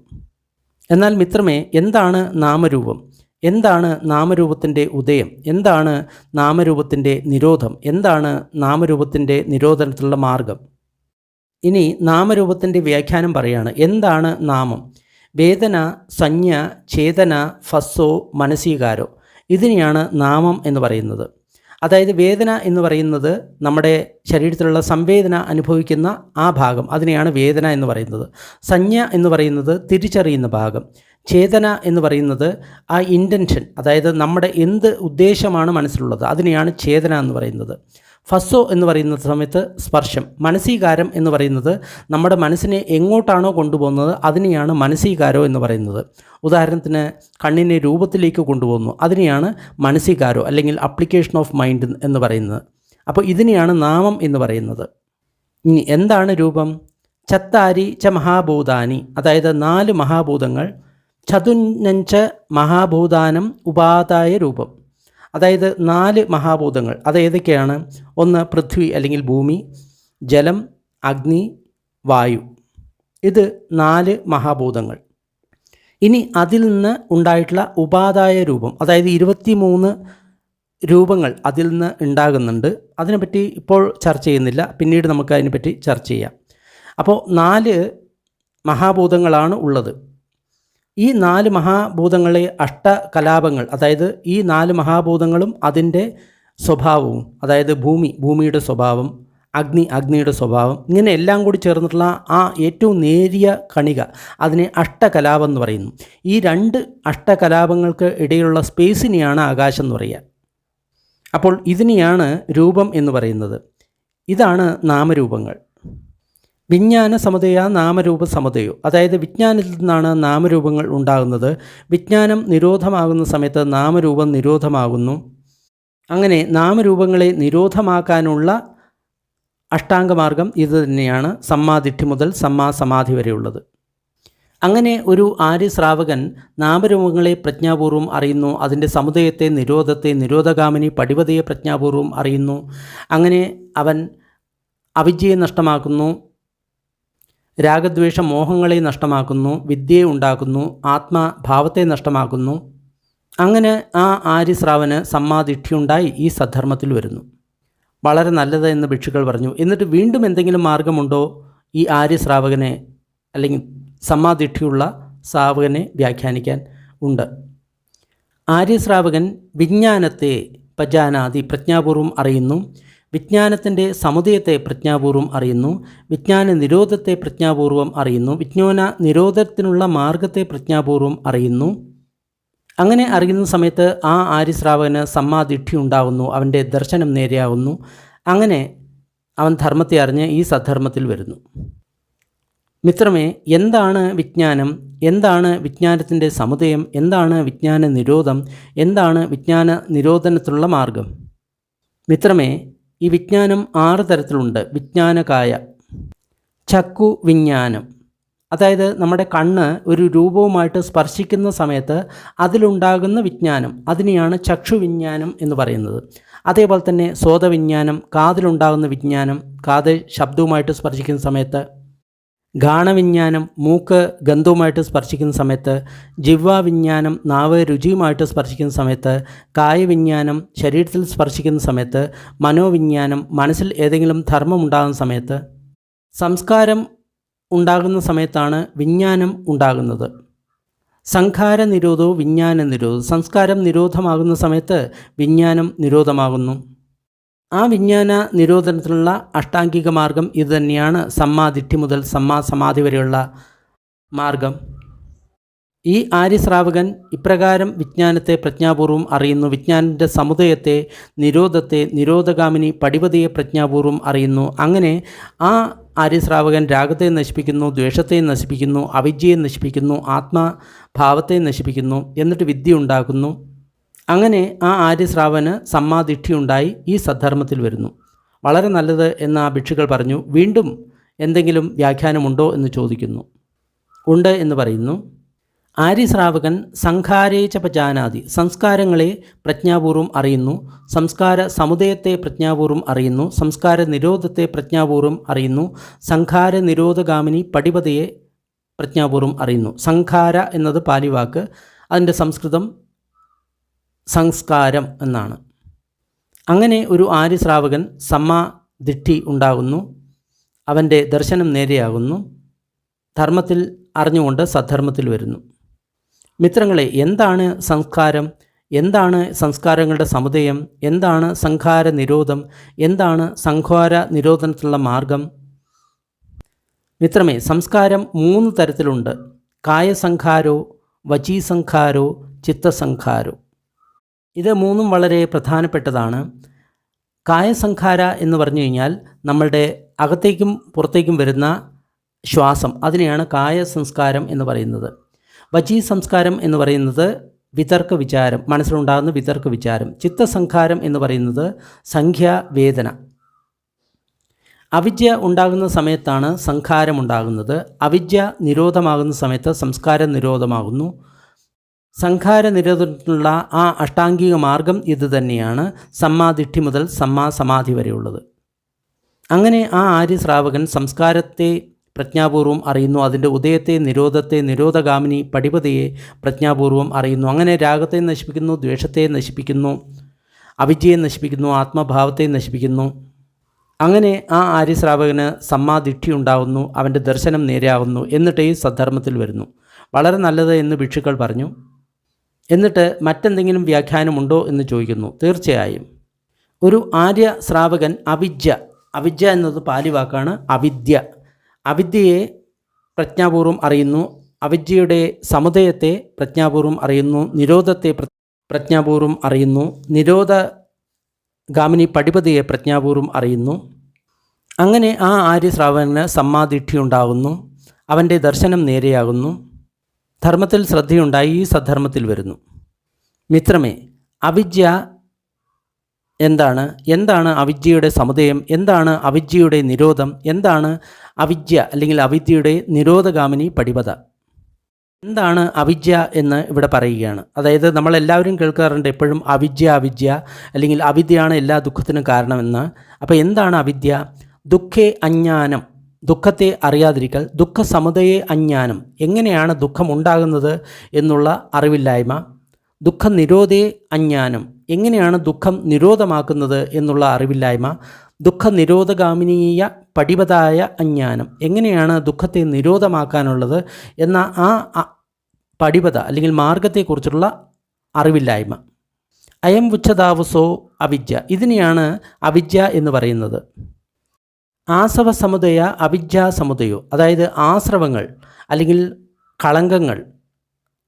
എന്നാൽ മിത്രമേ, എന്താണ് നാമരൂപം? എന്താണ് നാമരൂപത്തിൻ്റെ ഉദയം? എന്താണ് നാമരൂപത്തിൻ്റെ നിരോധം? എന്താണ് നാമരൂപത്തിൻ്റെ നിരോധനത്തിലുള്ള മാർഗം? ഇനി നാമരൂപത്തിൻ്റെ വ്യാഖ്യാനം പറയാണ്. എന്താണ് നാമം? വേദന, സംജ്ഞ, ചേതന, ഫസ്സോ, മനസീകാരോ, ഇതിനെയാണ് നാമം എന്ന് പറയുന്നത്. അതായത് വേദന എന്ന് പറയുന്നത് നമ്മുടെ ശരീരത്തിലുള്ള സംവേദന അനുഭവിക്കുന്ന ആ ഭാഗം, അതിനെയാണ് വേദന എന്ന് പറയുന്നത്. സംജ്ഞ എന്ന് പറയുന്നത് തിരിച്ചറിയുന്ന ഭാഗം. ചേതന എന്ന് പറയുന്നത് ആ ഇൻറ്റൻഷൻ, അതായത് നമ്മുടെ എന്ത് ഉദ്ദേശമാണ് മനസ്സിലുള്ളത്, അതിനെയാണ് ചേതന എന്ന് പറയുന്നത്. ഫസ്സോ എന്ന് പറയുന്ന സമയത്ത് സ്പർശം. മനസീകാരം എന്ന് പറയുന്നത് നമ്മുടെ മനസ്സിനെ എങ്ങോട്ടാണോ കൊണ്ടുപോകുന്നത് അതിനെയാണ് മനസീകാരോ എന്ന് പറയുന്നത്. ഉദാഹരണത്തിന് കണ്ണിനെ രൂപത്തിലേക്ക് കൊണ്ടുപോകുന്നു, അതിനെയാണ് മനസീകാരോ അല്ലെങ്കിൽ അപ്ലിക്കേഷൻ ഓഫ് മൈൻഡ് എന്ന് പറയുന്നത്. അപ്പോൾ ഇതിനെയാണ് നാമം എന്ന് പറയുന്നത്. ഇനി എന്താണ് രൂപം? ചത്താരി ച മഹാഭൂതാനി, അതായത് 4 മഹാഭൂതങ്ങൾ. ചതുന്നഞ്ച മഹാഭൂതാനം ഉപാദായ രൂപം, അതായത് 4 മഹാഭൂതങ്ങൾ. അത് ഏതൊക്കെയാണ്? ഒന്ന് പൃഥ്വി അല്ലെങ്കിൽ ഭൂമി, ജലം, അഗ്നി, വായു. ഇത് 4 മഹാഭൂതങ്ങൾ. ഇനി അതിൽ നിന്ന് ഉണ്ടായിട്ടുള്ള ഉപാദായ രൂപം, അതായത് 23 രൂപങ്ങൾ അതിൽ നിന്ന് ഉണ്ടാകുന്നുണ്ട്. അതിനെപ്പറ്റി ഇപ്പോൾ ചർച്ച ചെയ്യുന്നില്ല, പിന്നീട് നമുക്ക് അതിനെപ്പറ്റി ചർച്ച ചെയ്യാം. അപ്പോൾ 4 മഹാഭൂതങ്ങളാണ് ഉള്ളത്. ഈ 4 മഹാഭൂതങ്ങളെ അഷ്ടകലാപങ്ങൾ, അതായത് ഈ 4 മഹാഭൂതങ്ങളും അതിൻ്റെ സ്വഭാവവും, അതായത് ഭൂമിയുടെ സ്വഭാവം, അഗ്നിയുടെ സ്വഭാവം, ഇങ്ങനെ എല്ലാം കൂടി ചേർന്നിട്ടുള്ള ആ ഏറ്റവും നേരിയ കണിക, അതിനെ അഷ്ടകലാപം എന്ന് പറയുന്നു. ഈ 2 അഷ്ടകലാപങ്ങൾക്ക് ഇടയിലുള്ള സ്പേസിനെയാണ് ആകാശം എന്ന് പറയുക. അപ്പോൾ ഇതിനെയാണ് രൂപം എന്ന് പറയുന്നത്. ഇതാണ് നാമരൂപങ്ങൾ. വിജ്ഞാന സമുദയ നാമരൂപ സമുദയോ, അതായത് വിജ്ഞാനത്തിൽ നിന്നാണ് നാമരൂപങ്ങൾ ഉണ്ടാകുന്നത്. വിജ്ഞാനം നിരോധമാകുന്ന സമയത്ത് നാമരൂപം നിരോധമാകുന്നു. അങ്ങനെ നാമരൂപങ്ങളെ നിരോധമാക്കാനുള്ള അഷ്ടാംഗമാർഗം ഇത് തന്നെയാണ്, സമ്മാദിഷ്ഠി മുതൽ സമ്മാസമാധി വരെയുള്ളത്. അങ്ങനെ ഒരു ആര്യശ്രാവകൻ നാമരൂപങ്ങളെ പ്രജ്ഞാപൂർവം അറിയുന്നു, അതിൻ്റെ സമുദയത്തെ, നിരോധത്തെ, നിരോധഗാമിനി പടിപതയെ പ്രജ്ഞാപൂർവം അറിയുന്നു. അങ്ങനെ അവൻ അവിദ്യയെ നഷ്ടമാക്കുന്നു, രാഗദ്വേഷ മോഹങ്ങളെ നഷ്ടമാക്കുന്നു, വിദ്യയെ ഉണ്ടാക്കുന്നു, ആത്മാഭാവത്തെ നഷ്ടമാക്കുന്നു. അങ്ങനെ ആ ആര്യശ്രാവന് സമ്മാദിഷ്ഠിയുണ്ടായി ഈ സദ്ധർമ്മത്തിൽ വരുന്നു. വളരെ നല്ലത് എന്ന് ഭിക്ഷുക്കൾ പറഞ്ഞു. എന്നിട്ട് വീണ്ടും എന്തെങ്കിലും മാർഗമുണ്ടോ ഈ ആര്യശ്രാവകനെ അല്ലെങ്കിൽ സമ്മാദിഷ്ഠിയുള്ള ശ്രാവകനെ വ്യാഖ്യാനിക്കാൻ? ഉണ്ട്. ആര്യശ്രാവകൻ വിജ്ഞാനത്തെ പജാനാതി പ്രജ്ഞാപൂർവം അറിയുന്നു, വിജ്ഞാനത്തിൻ്റെ സമുദയത്തെ പ്രജ്ഞാപൂർവം അറിയുന്നു, വിജ്ഞാന നിരോധത്തെ പ്രജ്ഞാപൂർവം അറിയുന്നു, വിജ്ഞാന നിരോധത്തിനുള്ള മാർഗത്തെ പ്രജ്ഞാപൂർവം അറിയുന്നു. അങ്ങനെ അറിയുന്ന സമയത്ത് ആ ആര്യശ്രാവകന് സമ്മാദിഷ്ഠി ഉണ്ടാകുന്നു, അവൻ്റെ ദർശനം നേരെയാകുന്നു. അങ്ങനെ അവൻ ധർമ്മത്തെ അറിഞ്ഞ് ഈ സദ്ധർമ്മത്തിൽ വരുന്നു. മിത്രമേ, എന്താണ് വിജ്ഞാനം? എന്താണ് വിജ്ഞാനത്തിൻ്റെ സമുദയം? എന്താണ് വിജ്ഞാന നിരോധം? എന്താണ് വിജ്ഞാന നിരോധനത്തിലുള്ള മാർഗം? മിത്രമേ, ഈ വിജ്ഞാനം 6 തരത്തിലുണ്ട്. വിജ്ഞാനകായ, ചക്കു വിജ്ഞാനം, അതായത് നമ്മുടെ കണ്ണ് ഒരു രൂപവുമായിട്ട് സ്പർശിക്കുന്ന സമയത്ത് അതിലുണ്ടാകുന്ന വിജ്ഞാനം, അതിനെയാണ് ചക്ഷുവിജ്ഞാനം എന്ന് പറയുന്നത്. അതേപോലെ തന്നെ സ്വാദവിജ്ഞാനം, കാതിലുണ്ടാകുന്ന വിജ്ഞാനം, കാത് ശബ്ദവുമായിട്ട് സ്പർശിക്കുന്ന സമയത്ത്. ഘാണവിജ്ഞാനം, മൂക്ക് ഗന്ധവുമായിട്ട് സ്പർശിക്കുന്ന സമയത്ത്. ജിഹ്വാവിജ്ഞാനം, നാവ് രുചിയുമായിട്ട് സ്പർശിക്കുന്ന സമയത്ത്. കായവിജ്ഞാനം, ശരീരത്തിൽ സ്പർശിക്കുന്ന സമയത്ത്. മനോവിജ്ഞാനം, മനസ്സിൽ ഏതെങ്കിലും ധർമ്മം ഉണ്ടാകുന്ന സമയത്ത്. സംസ്കാരം ഉണ്ടാകുന്ന സമയത്താണ് വിജ്ഞാനം ഉണ്ടാകുന്നത്. സംഖാര നിരോധവും വിജ്ഞാന നിരോധവും. സംസ്കാരം നിരോധമാകുന്ന സമയത്ത് വിജ്ഞാനം നിരോധമാകുന്നു. ആ വിജ്ഞാന നിരോധനത്തിനുള്ള അഷ്ടാംഗിക മാർഗം ഇതുതന്നെയാണ്. സമ്മാദിഠ്ഠി മുതൽ സമാധി വരെയുള്ള മാർഗം. ഈ ആര്യശ്രാവകൻ ഇപ്രകാരം വിജ്ഞാനത്തെ പ്രജ്ഞാപൂർവം അറിയുന്നു. വിജ്ഞാനത്തിൻ്റെ സമുദയത്തെ, നിരോധത്തെ, നിരോധഗാമിനി പടിപതിയെ പ്രജ്ഞാപൂർവം അറിയുന്നു. അങ്ങനെ ആ ആര്യശ്രാവകൻ രാഗത്തെ നശിപ്പിക്കുന്നു, ദ്വേഷത്തെ നശിപ്പിക്കുന്നു, അവിദ്യയെ നശിപ്പിക്കുന്നു, ആത്മഭാവത്തെ നശിപ്പിക്കുന്നു, എന്നിട്ട് വിദ്യ ഉണ്ടാക്കുന്നു. അങ്ങനെ ആ ആര്യശ്രാവന് സമ്മാദിഠ്ഠി ഉണ്ടായി ഈ സദ്ധർമ്മത്തിൽ വരുന്നു. വളരെ നല്ലത് എന്ന് ആ ഭിക്ഷുക്കൾ പറഞ്ഞു. വീണ്ടും എന്തെങ്കിലും വ്യാഖ്യാനമുണ്ടോ എന്ന് ചോദിക്കുന്നു. ഉണ്ട് എന്ന് പറയുന്നു. ആര്യശ്രാവകൻ സംഖാരേച്ച പജാനാതി, സംസ്കാരങ്ങളെ പ്രജ്ഞാപൂർവം അറിയുന്നു. സംസ്കാര സമുദയത്തെ പ്രജ്ഞാപൂർവം അറിയുന്നു. സംസ്കാര നിരോധത്തെ പ്രജ്ഞാപൂർവം അറിയുന്നു. സംഖാര നിരോധഗാമിനി പടിപതയെ പ്രജ്ഞാപൂർവം അറിയുന്നു. സംഖാര എന്നത് പാലി വാക്ക്, അതിൻ്റെ സംസ്കൃതം സംസ്കാരം എന്നാണ്. അങ്ങനെ ഒരു ആര്യശ്രാവകൻ സമ്മാദിഠ്ഠി ഉണ്ടാകുന്നു. അവൻ്റെ ദർശനം നേരെയാകുന്നു. ധർമ്മത്തിൽ അറിഞ്ഞുകൊണ്ട് സദ്ധർമ്മത്തിൽ വരുന്നു. മിത്രങ്ങളെ, എന്താണ് സംസ്കാരം? എന്താണ് സംസ്കാരങ്ങളുടെ സമുദയം? എന്താണ് സംഖാര നിരോധം? എന്താണ് സംഖാര നിരോധനത്തിലുള്ള മാർഗം? മിത്രമേ, സംസ്കാരം 3 തരത്തിലുണ്ട്. കായസംഖാരോ, വചീസംഖാരോ, ചിത്തസംഖാരോ. ഇത് 3ഉം വളരെ പ്രധാനപ്പെട്ടതാണ്. കായസംഖാര എന്ന് പറഞ്ഞു കഴിഞ്ഞാൽ നമ്മളുടെ അകത്തേക്കും പുറത്തേക്കും വരുന്ന ശ്വാസം, അതിനെയാണ് കായ സംസ്കാരം എന്ന് പറയുന്നത്. വചീ സംസ്കാരം എന്ന് പറയുന്നത് വിതർക്ക വിചാരം, മനസ്സിലുണ്ടാകുന്ന വിതർക്ക വിചാരം. ചിത്തസംഖാരം എന്ന് പറയുന്നത് സംഖ്യാവേദന. അവിദ്യ ഉണ്ടാകുന്ന സമയത്താണ് സംഖാരം ഉണ്ടാകുന്നത്. അവിദ്യ നിരോധമാകുന്ന സമയത്ത് സംസ്കാരം നിരോധമാകുന്നു. സംഖാര നിരോധനത്തിനുള്ള ആ അഷ്ടാംഗിക മാർഗം ഇത് തന്നെയാണ്, സമ്മാദിഠ്ഠി മുതൽ സമാധി വരെയുള്ളത്. അങ്ങനെ ആ ആര്യശ്രാവകൻ സംസ്കാരത്തെ പ്രജ്ഞാപൂർവം അറിയുന്നു. അതിൻ്റെ ഉദയത്തെ, നിരോധത്തെ, നിരോധഗാമിനി പടിപതയെ പ്രജ്ഞാപൂർവം അറിയുന്നു. അങ്ങനെ രാഗത്തെ നശിപ്പിക്കുന്നു, ദ്വേഷത്തെ നശിപ്പിക്കുന്നു, അവിദ്യയെ നശിപ്പിക്കുന്നു, ആത്മഭാവത്തെ നശിപ്പിക്കുന്നു. അങ്ങനെ ആ ആര്യശ്രാവകന് സമ്മാദിഠ്ഠി ഉണ്ടാകുന്നു. അവൻ്റെ ദർശനം നേരെയാകുന്നു. എന്നിട്ട് ഈ സദ്ധർമ്മത്തിൽ വരുന്നു. വളരെ നല്ലത് എന്ന് ഭിക്ഷുക്കൾ പറഞ്ഞു. എന്നിട്ട് മറ്റെന്തെങ്കിലും വ്യാഖ്യാനമുണ്ടോ എന്ന് ചോദിക്കുന്നു. തീർച്ചയായും ഒരു ആര്യ ശ്രാവകൻ അവിദ്യ എന്നത് പാലി വാക്കാണ്. അവിദ്യയെ പ്രജ്ഞാപൂർവം അറിയുന്നു. അവിദ്യയുടെ സമുദയത്തെ പ്രജ്ഞാപൂർവം അറിയുന്നു. നിരോധത്തെ പ്രജ്ഞാപൂർവം അറിയുന്നു. നിരോധഗാമിനി പടിപതിയെ പ്രജ്ഞാപൂർവം അറിയുന്നു. അങ്ങനെ ആ ആര്യശ്രാവകന് സമ്മാദിഠ്ഠി ഉണ്ടാകുന്നു. അവൻ്റെ ദർശനം നേരെയാകുന്നു. ധർമ്മത്തിൽ ശ്രദ്ധയുണ്ടായി ഈ സദ്ധർമ്മത്തിൽ വരുന്നു. മിത്രമേ, അവിദ്യ എന്താണ് അവിദ്യയുടെ സമുദയം? എന്താണ് അവിദ്യയുടെ നിരോധം? എന്താണ് അവിദ്യ അല്ലെങ്കിൽ അവിദ്യയുടെ നിരോധഗാമിനി പടിപത? എന്താണ് അവിദ്യ എന്ന് ഇവിടെ പറയുകയാണ്. അതായത് നമ്മളെല്ലാവരും കേൾക്കാറുണ്ട് എപ്പോഴും അവിദ്യ അല്ലെങ്കിൽ അവിദ്യയാണ് എല്ലാ ദുഃഖത്തിനും കാരണമെന്ന്. അപ്പോൾ എന്താണ് അവിദ്യ? ദുഃഖേ അജ്ഞാനം, ദുഃഖത്തെ അറിയാതിരിക്കൽ. ദുഃഖസമുദയേ അജ്ഞാനം, എങ്ങനെയാണ് ദുഃഖം ഉണ്ടാകുന്നത് എന്നുള്ള അറിവില്ലായ്മ. ദുഃഖ നിരോധേ അജ്ഞാനം, എങ്ങനെയാണ് ദുഃഖം നിരോധമാക്കുന്നത് എന്നുള്ള അറിവില്ലായ്മ. ദുഃഖ നിരോധഗാമിനീയ പടിപതായ അജ്ഞാനം, എങ്ങനെയാണ് ദുഃഖത്തെ നിരോധമാക്കാനുള്ളത് എന്ന ആ പടിപത അല്ലെങ്കിൽ മാർഗത്തെക്കുറിച്ചുള്ള അറിവില്ലായ്മ. അയം ഉച്ചതാവസോ അവിദ്യ, ഇതിനെയാണ് അവിദ്യ എന്ന് പറയുന്നത്. ആസവ സമുദയ അവിദ്യാസമുദയോ, അതായത് ആശ്രവങ്ങൾ അല്ലെങ്കിൽ കളങ്കങ്ങൾ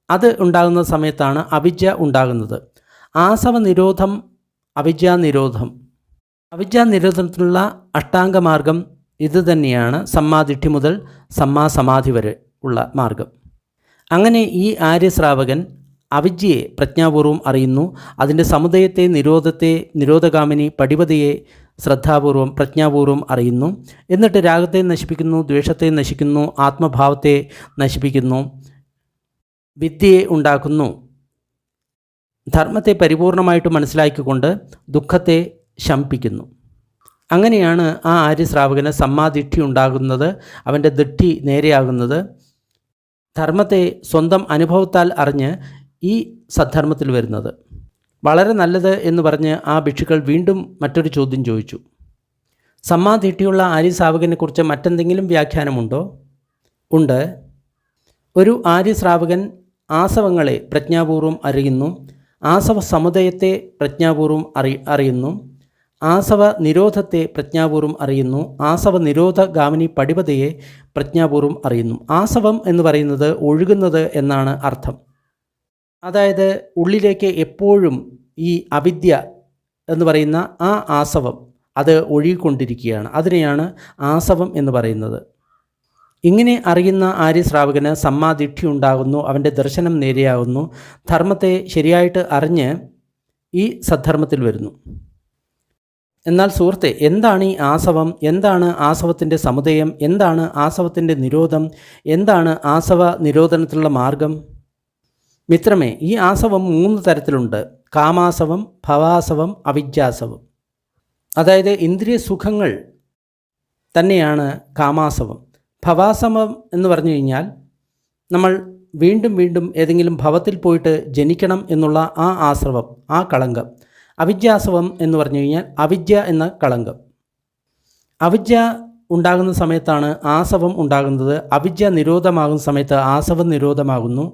അത് ഉണ്ടാകുന്ന സമയത്താണ് അവിദ്യ ഉണ്ടാകുന്നത്. ആസവ നിരോധം അവിദ്യാനിരോധം. അവിദ്യാനിരോധനത്തിനുള്ള അഷ്ടാംഗമാർഗം ഇത് തന്നെയാണ്, സമ്മാദിഠ്ഠി മുതൽ സമാധി വരെ ഉള്ള മാർഗം. അങ്ങനെ ഈ ആര്യശ്രാവകൻ അവിദ്യയെ പ്രജ്ഞാപൂർവം അറിയുന്നു. അതിൻ്റെ സമുദയത്തെ, നിരോധത്തെ, നിരോധഗാമിനി പടിപതിയെ ശ്രദ്ധാപൂർവം പ്രജ്ഞാപൂർവം അറിയുന്നു. എന്നിട്ട് രാഗത്തെ നശിപ്പിക്കുന്നു, ദ്വേഷത്തെ നശിക്കുന്നു, ആത്മഭാവത്തെ നശിപ്പിക്കുന്നു, വിദ്യയെ ഉണ്ടാക്കുന്നു. ധർമ്മത്തെ പരിപൂർണമായിട്ട് മനസ്സിലാക്കിക്കൊണ്ട് ദുഃഖത്തെ ശമിപ്പിക്കുന്നു. അങ്ങനെയാണ് ആ ആര്യശ്രാവകന് സമ്മാദിഠ്ഠി ഉണ്ടാകുന്നത്. അവൻ്റെ ദിഠ്ഠി നേരെയാകുന്നത്. ധർമ്മത്തെ സ്വന്തം അനുഭവത്താൽ അറിഞ്ഞ് ഈ സദ്ധർമ്മത്തിൽ വരുന്നത്. വളരെ നല്ലത് എന്ന് പറഞ്ഞ് ആ ഭിക്ഷുക്കൾ വീണ്ടും മറ്റൊരു ചോദ്യം ചോദിച്ചു. സമ്മാദിട്ടിയുള്ള ആര്യശ്രാവകനെക്കുറിച്ച് മറ്റെന്തെങ്കിലും വ്യാഖ്യാനമുണ്ടോ? ഉണ്ട്. ഒരു ആര്യശ്രാവകൻ ആസവങ്ങളെ പ്രജ്ഞാപൂർവം അറിയുന്നു, ആസവ സമുദയത്തെ പ്രജ്ഞാപൂർവം അറിയുന്നു, ആസവ നിരോധത്തെ പ്രജ്ഞാപൂർവം അറിയുന്നു, ആസവ നിരോധഗാമിനി പടിപതയെ പ്രജ്ഞാപൂർവം അറിയുന്നു. ആസവം എന്ന് പറയുന്നത് ഒഴുകുന്നത് എന്നാണ് അർത്ഥം. അതായത് ഉള്ളിലേക്ക് എപ്പോഴും ഈ അവിദ്യ എന്ന് പറയുന്ന ആ ആസവം അത് ഒഴുകിക്കൊണ്ടിരിക്കുകയാണ്. അതിനെയാണ് ആസവം എന്ന് പറയുന്നത്. ഇങ്ങനെ അറിയുന്ന ആര്യശ്രാവകന് സമ്മാദിഷ്ഠി ഉണ്ടാകുന്നു, അവൻ്റെ ദർശനം നേരെയാകുന്നു, ധർമ്മത്തെ ശരിയായിട്ട് അറിഞ്ഞ് ഈ സദ്ധർമ്മത്തിൽ വരുന്നു. എന്നാൽ സുഹൃത്തെ, എന്താണ് ഈ ആസവം? എന്താണ് ആസവത്തിൻ്റെ സമുദയം? എന്താണ് ആസവത്തിൻ്റെ നിരോധം? എന്താണ് ആസവ നിരോധനത്തിലുള്ള മാർഗം? മിത്രമേ, ഈ ആസവം 3 തരത്തിലുണ്ട്: കാമാസവം, ഭവാസവം, അവിജ്ജാസവം. അതായത് ഇന്ദ്രിയ സുഖങ്ങൾ തന്നെയാണ് കാമാസവം. ഭവാസവം എന്ന് പറഞ്ഞു കഴിഞ്ഞാൽ നമ്മൾ വീണ്ടും വീണ്ടും ഏതെങ്കിലും ഭവത്തിൽ പോയിട്ട് ജനിക്കണം എന്നുള്ള ആ ആശ്രവം, ആ കളങ്കം. അവിജ്ജാസവം എന്ന് പറഞ്ഞു കഴിഞ്ഞാൽ അവിദ്യ എന്ന കളങ്കം. അവിദ്യ ഉണ്ടാകുന്ന സമയത്താണ് ആസവം ഉണ്ടാകുന്നത്. അവിദ്യ നിരോധമാകുന്ന സമയത്ത് ആസവം നിരോധമാകുന്നു.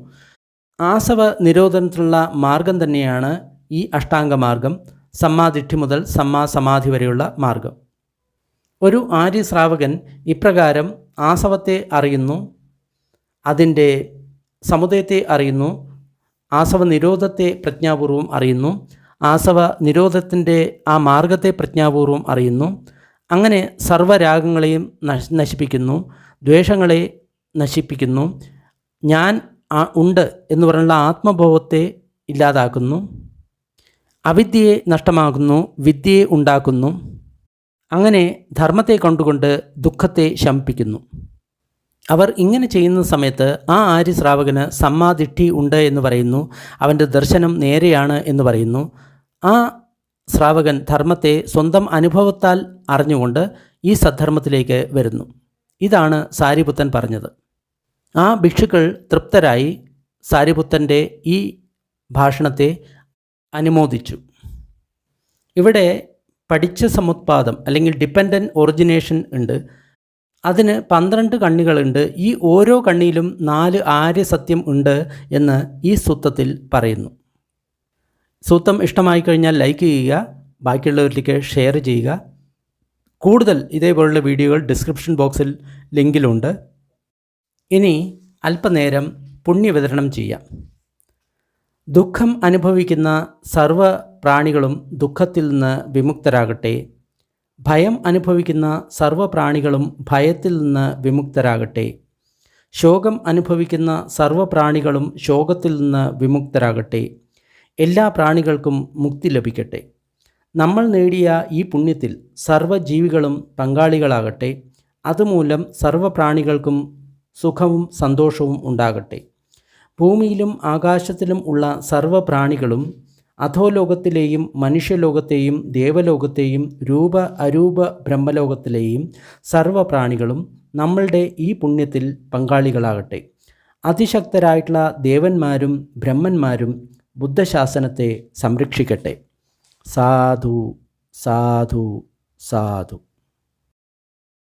ആസവ നിരോധനത്തിലുള്ള മാർഗം തന്നെയാണ് ഈ അഷ്ടാംഗമാർഗം, സമ്മാദിഷ്ഠി മുതൽ സമ്മാസമാധി വരെയുള്ള മാർഗം. ഒരു ആര്യശ്രാവകൻ ഇപ്രകാരം ആസവത്തെ അറിയുന്നു, അതിൻ്റെ സമുദയത്തെ അറിയുന്നു, ആസവ നിരോധത്തെ പ്രജ്ഞാപൂർവം അറിയുന്നു, ആസവ നിരോധത്തിൻ്റെ ആ മാർഗത്തെ പ്രജ്ഞാപൂർവം അറിയുന്നു. അങ്ങനെ സർവ്വരാഗങ്ങളെയും നശിപ്പിക്കുന്നു, ദ്വേഷങ്ങളെ നശിപ്പിക്കുന്നു, ഞാൻ ഉണ്ട് എന്ന് പറഞ്ഞുള്ള ആത്മബോധത്തെ ഇല്ലാതാക്കുന്നു, അവിദ്യയെ നഷ്ടമാകുന്നു, വിദ്യയെ ഉണ്ടാക്കുന്നു. അങ്ങനെ ധർമ്മത്തെ കൊണ്ടുകൊണ്ട് ദുഃഖത്തെ ശമിപ്പിക്കുന്നു. അവർ ഇങ്ങനെ ചെയ്യുന്ന സമയത്ത് ആ ആര്യശ്രാവകന് സമ്മാദിഷ്ഠി ഉണ്ട് എന്ന് പറയുന്നു, അവൻ്റെ ദർശനം നേരെയാണ് എന്ന് പറയുന്നു. ആ ശ്രാവകൻ ധർമ്മത്തെ സ്വന്തം അനുഭവത്താൽ അറിഞ്ഞുകൊണ്ട് ഈ സദ്ധർമ്മത്തിലേക്ക് വരുന്നു. ഇതാണ് സാരിപുത്തൻ പറഞ്ഞത്. ആ ഭിക്ഷുക്കൾ തൃപ്തരായി സാരിപുത്തൻ്റെ ഈ ഭാഷണത്തെ അനുമോദിച്ചു. ഇവിടെ പഠിച്ച സമുത്പാദം അല്ലെങ്കിൽ ഡിപ്പെൻഡൻറ്റ് ഒറിജിനേഷൻ ഉണ്ട്. അതിന് 12 കണ്ണികളുണ്ട്. ഈ ഓരോ കണ്ണിയിലും 4 ആര്യസത്യം ഉണ്ട് എന്ന് ഈ സൂത്രത്തിൽ പറയുന്നു. സൂത്രം ഇഷ്ടമായി കഴിഞ്ഞാൽ ലൈക്ക് ചെയ്യുക, ബാക്കിയുള്ളവരിലേക്ക് ഷെയർ ചെയ്യുക. കൂടുതൽ ഇതേപോലുള്ള വീഡിയോകൾ ഡിസ്ക്രിപ്ഷൻ ബോക്സിൽ ലിങ്കിലുണ്ട്. ഇനി അല്പനേരം പുണ്യവിതരണം ചെയ്യാം. ദുഃഖം അനുഭവിക്കുന്ന സർവ്വ പ്രാണികളും ദുഃഖത്തിൽ നിന്ന് വിമുക്തരാകട്ടെ. ഭയം അനുഭവിക്കുന്ന സർവ്വ പ്രാണികളും ഭയത്തിൽ നിന്ന് വിമുക്തരാകട്ടെ. ശോകം അനുഭവിക്കുന്ന സർവ്വ പ്രാണികളും ശോകത്തിൽ നിന്ന് വിമുക്തരാകട്ടെ. എല്ലാ പ്രാണികൾക്കും മുക്തി ലഭിക്കട്ടെ. നമ്മൾ നേടിയ ഈ പുണ്യത്തിൽ സർവ്വജീവികളും പങ്കാളികളാകട്ടെ. അതുമൂലം സർവ്വ പ്രാണികൾക്കും സുഖവും സന്തോഷവും ഉണ്ടാകട്ടെ. ഭൂമിയിലും ആകാശത്തിലും ഉള്ള സർവ്വ പ്രാണികളും അധോലോകത്തിലെയും മനുഷ്യലോകത്തെയും ദേവലോകത്തെയും രൂപ അരൂപ ബ്രഹ്മലോകത്തിലെയും സർവ്വ പ്രാണികളും നമ്മളുടെ ഈ പുണ്യത്തിൽ പങ്കാളികളാകട്ടെ. അതിശക്തരായിട്ടുള്ള ദേവന്മാരും ബ്രഹ്മന്മാരും ബുദ്ധശാസനത്തെ സംരക്ഷിക്കട്ടെ. സാധു സാധു സാധു.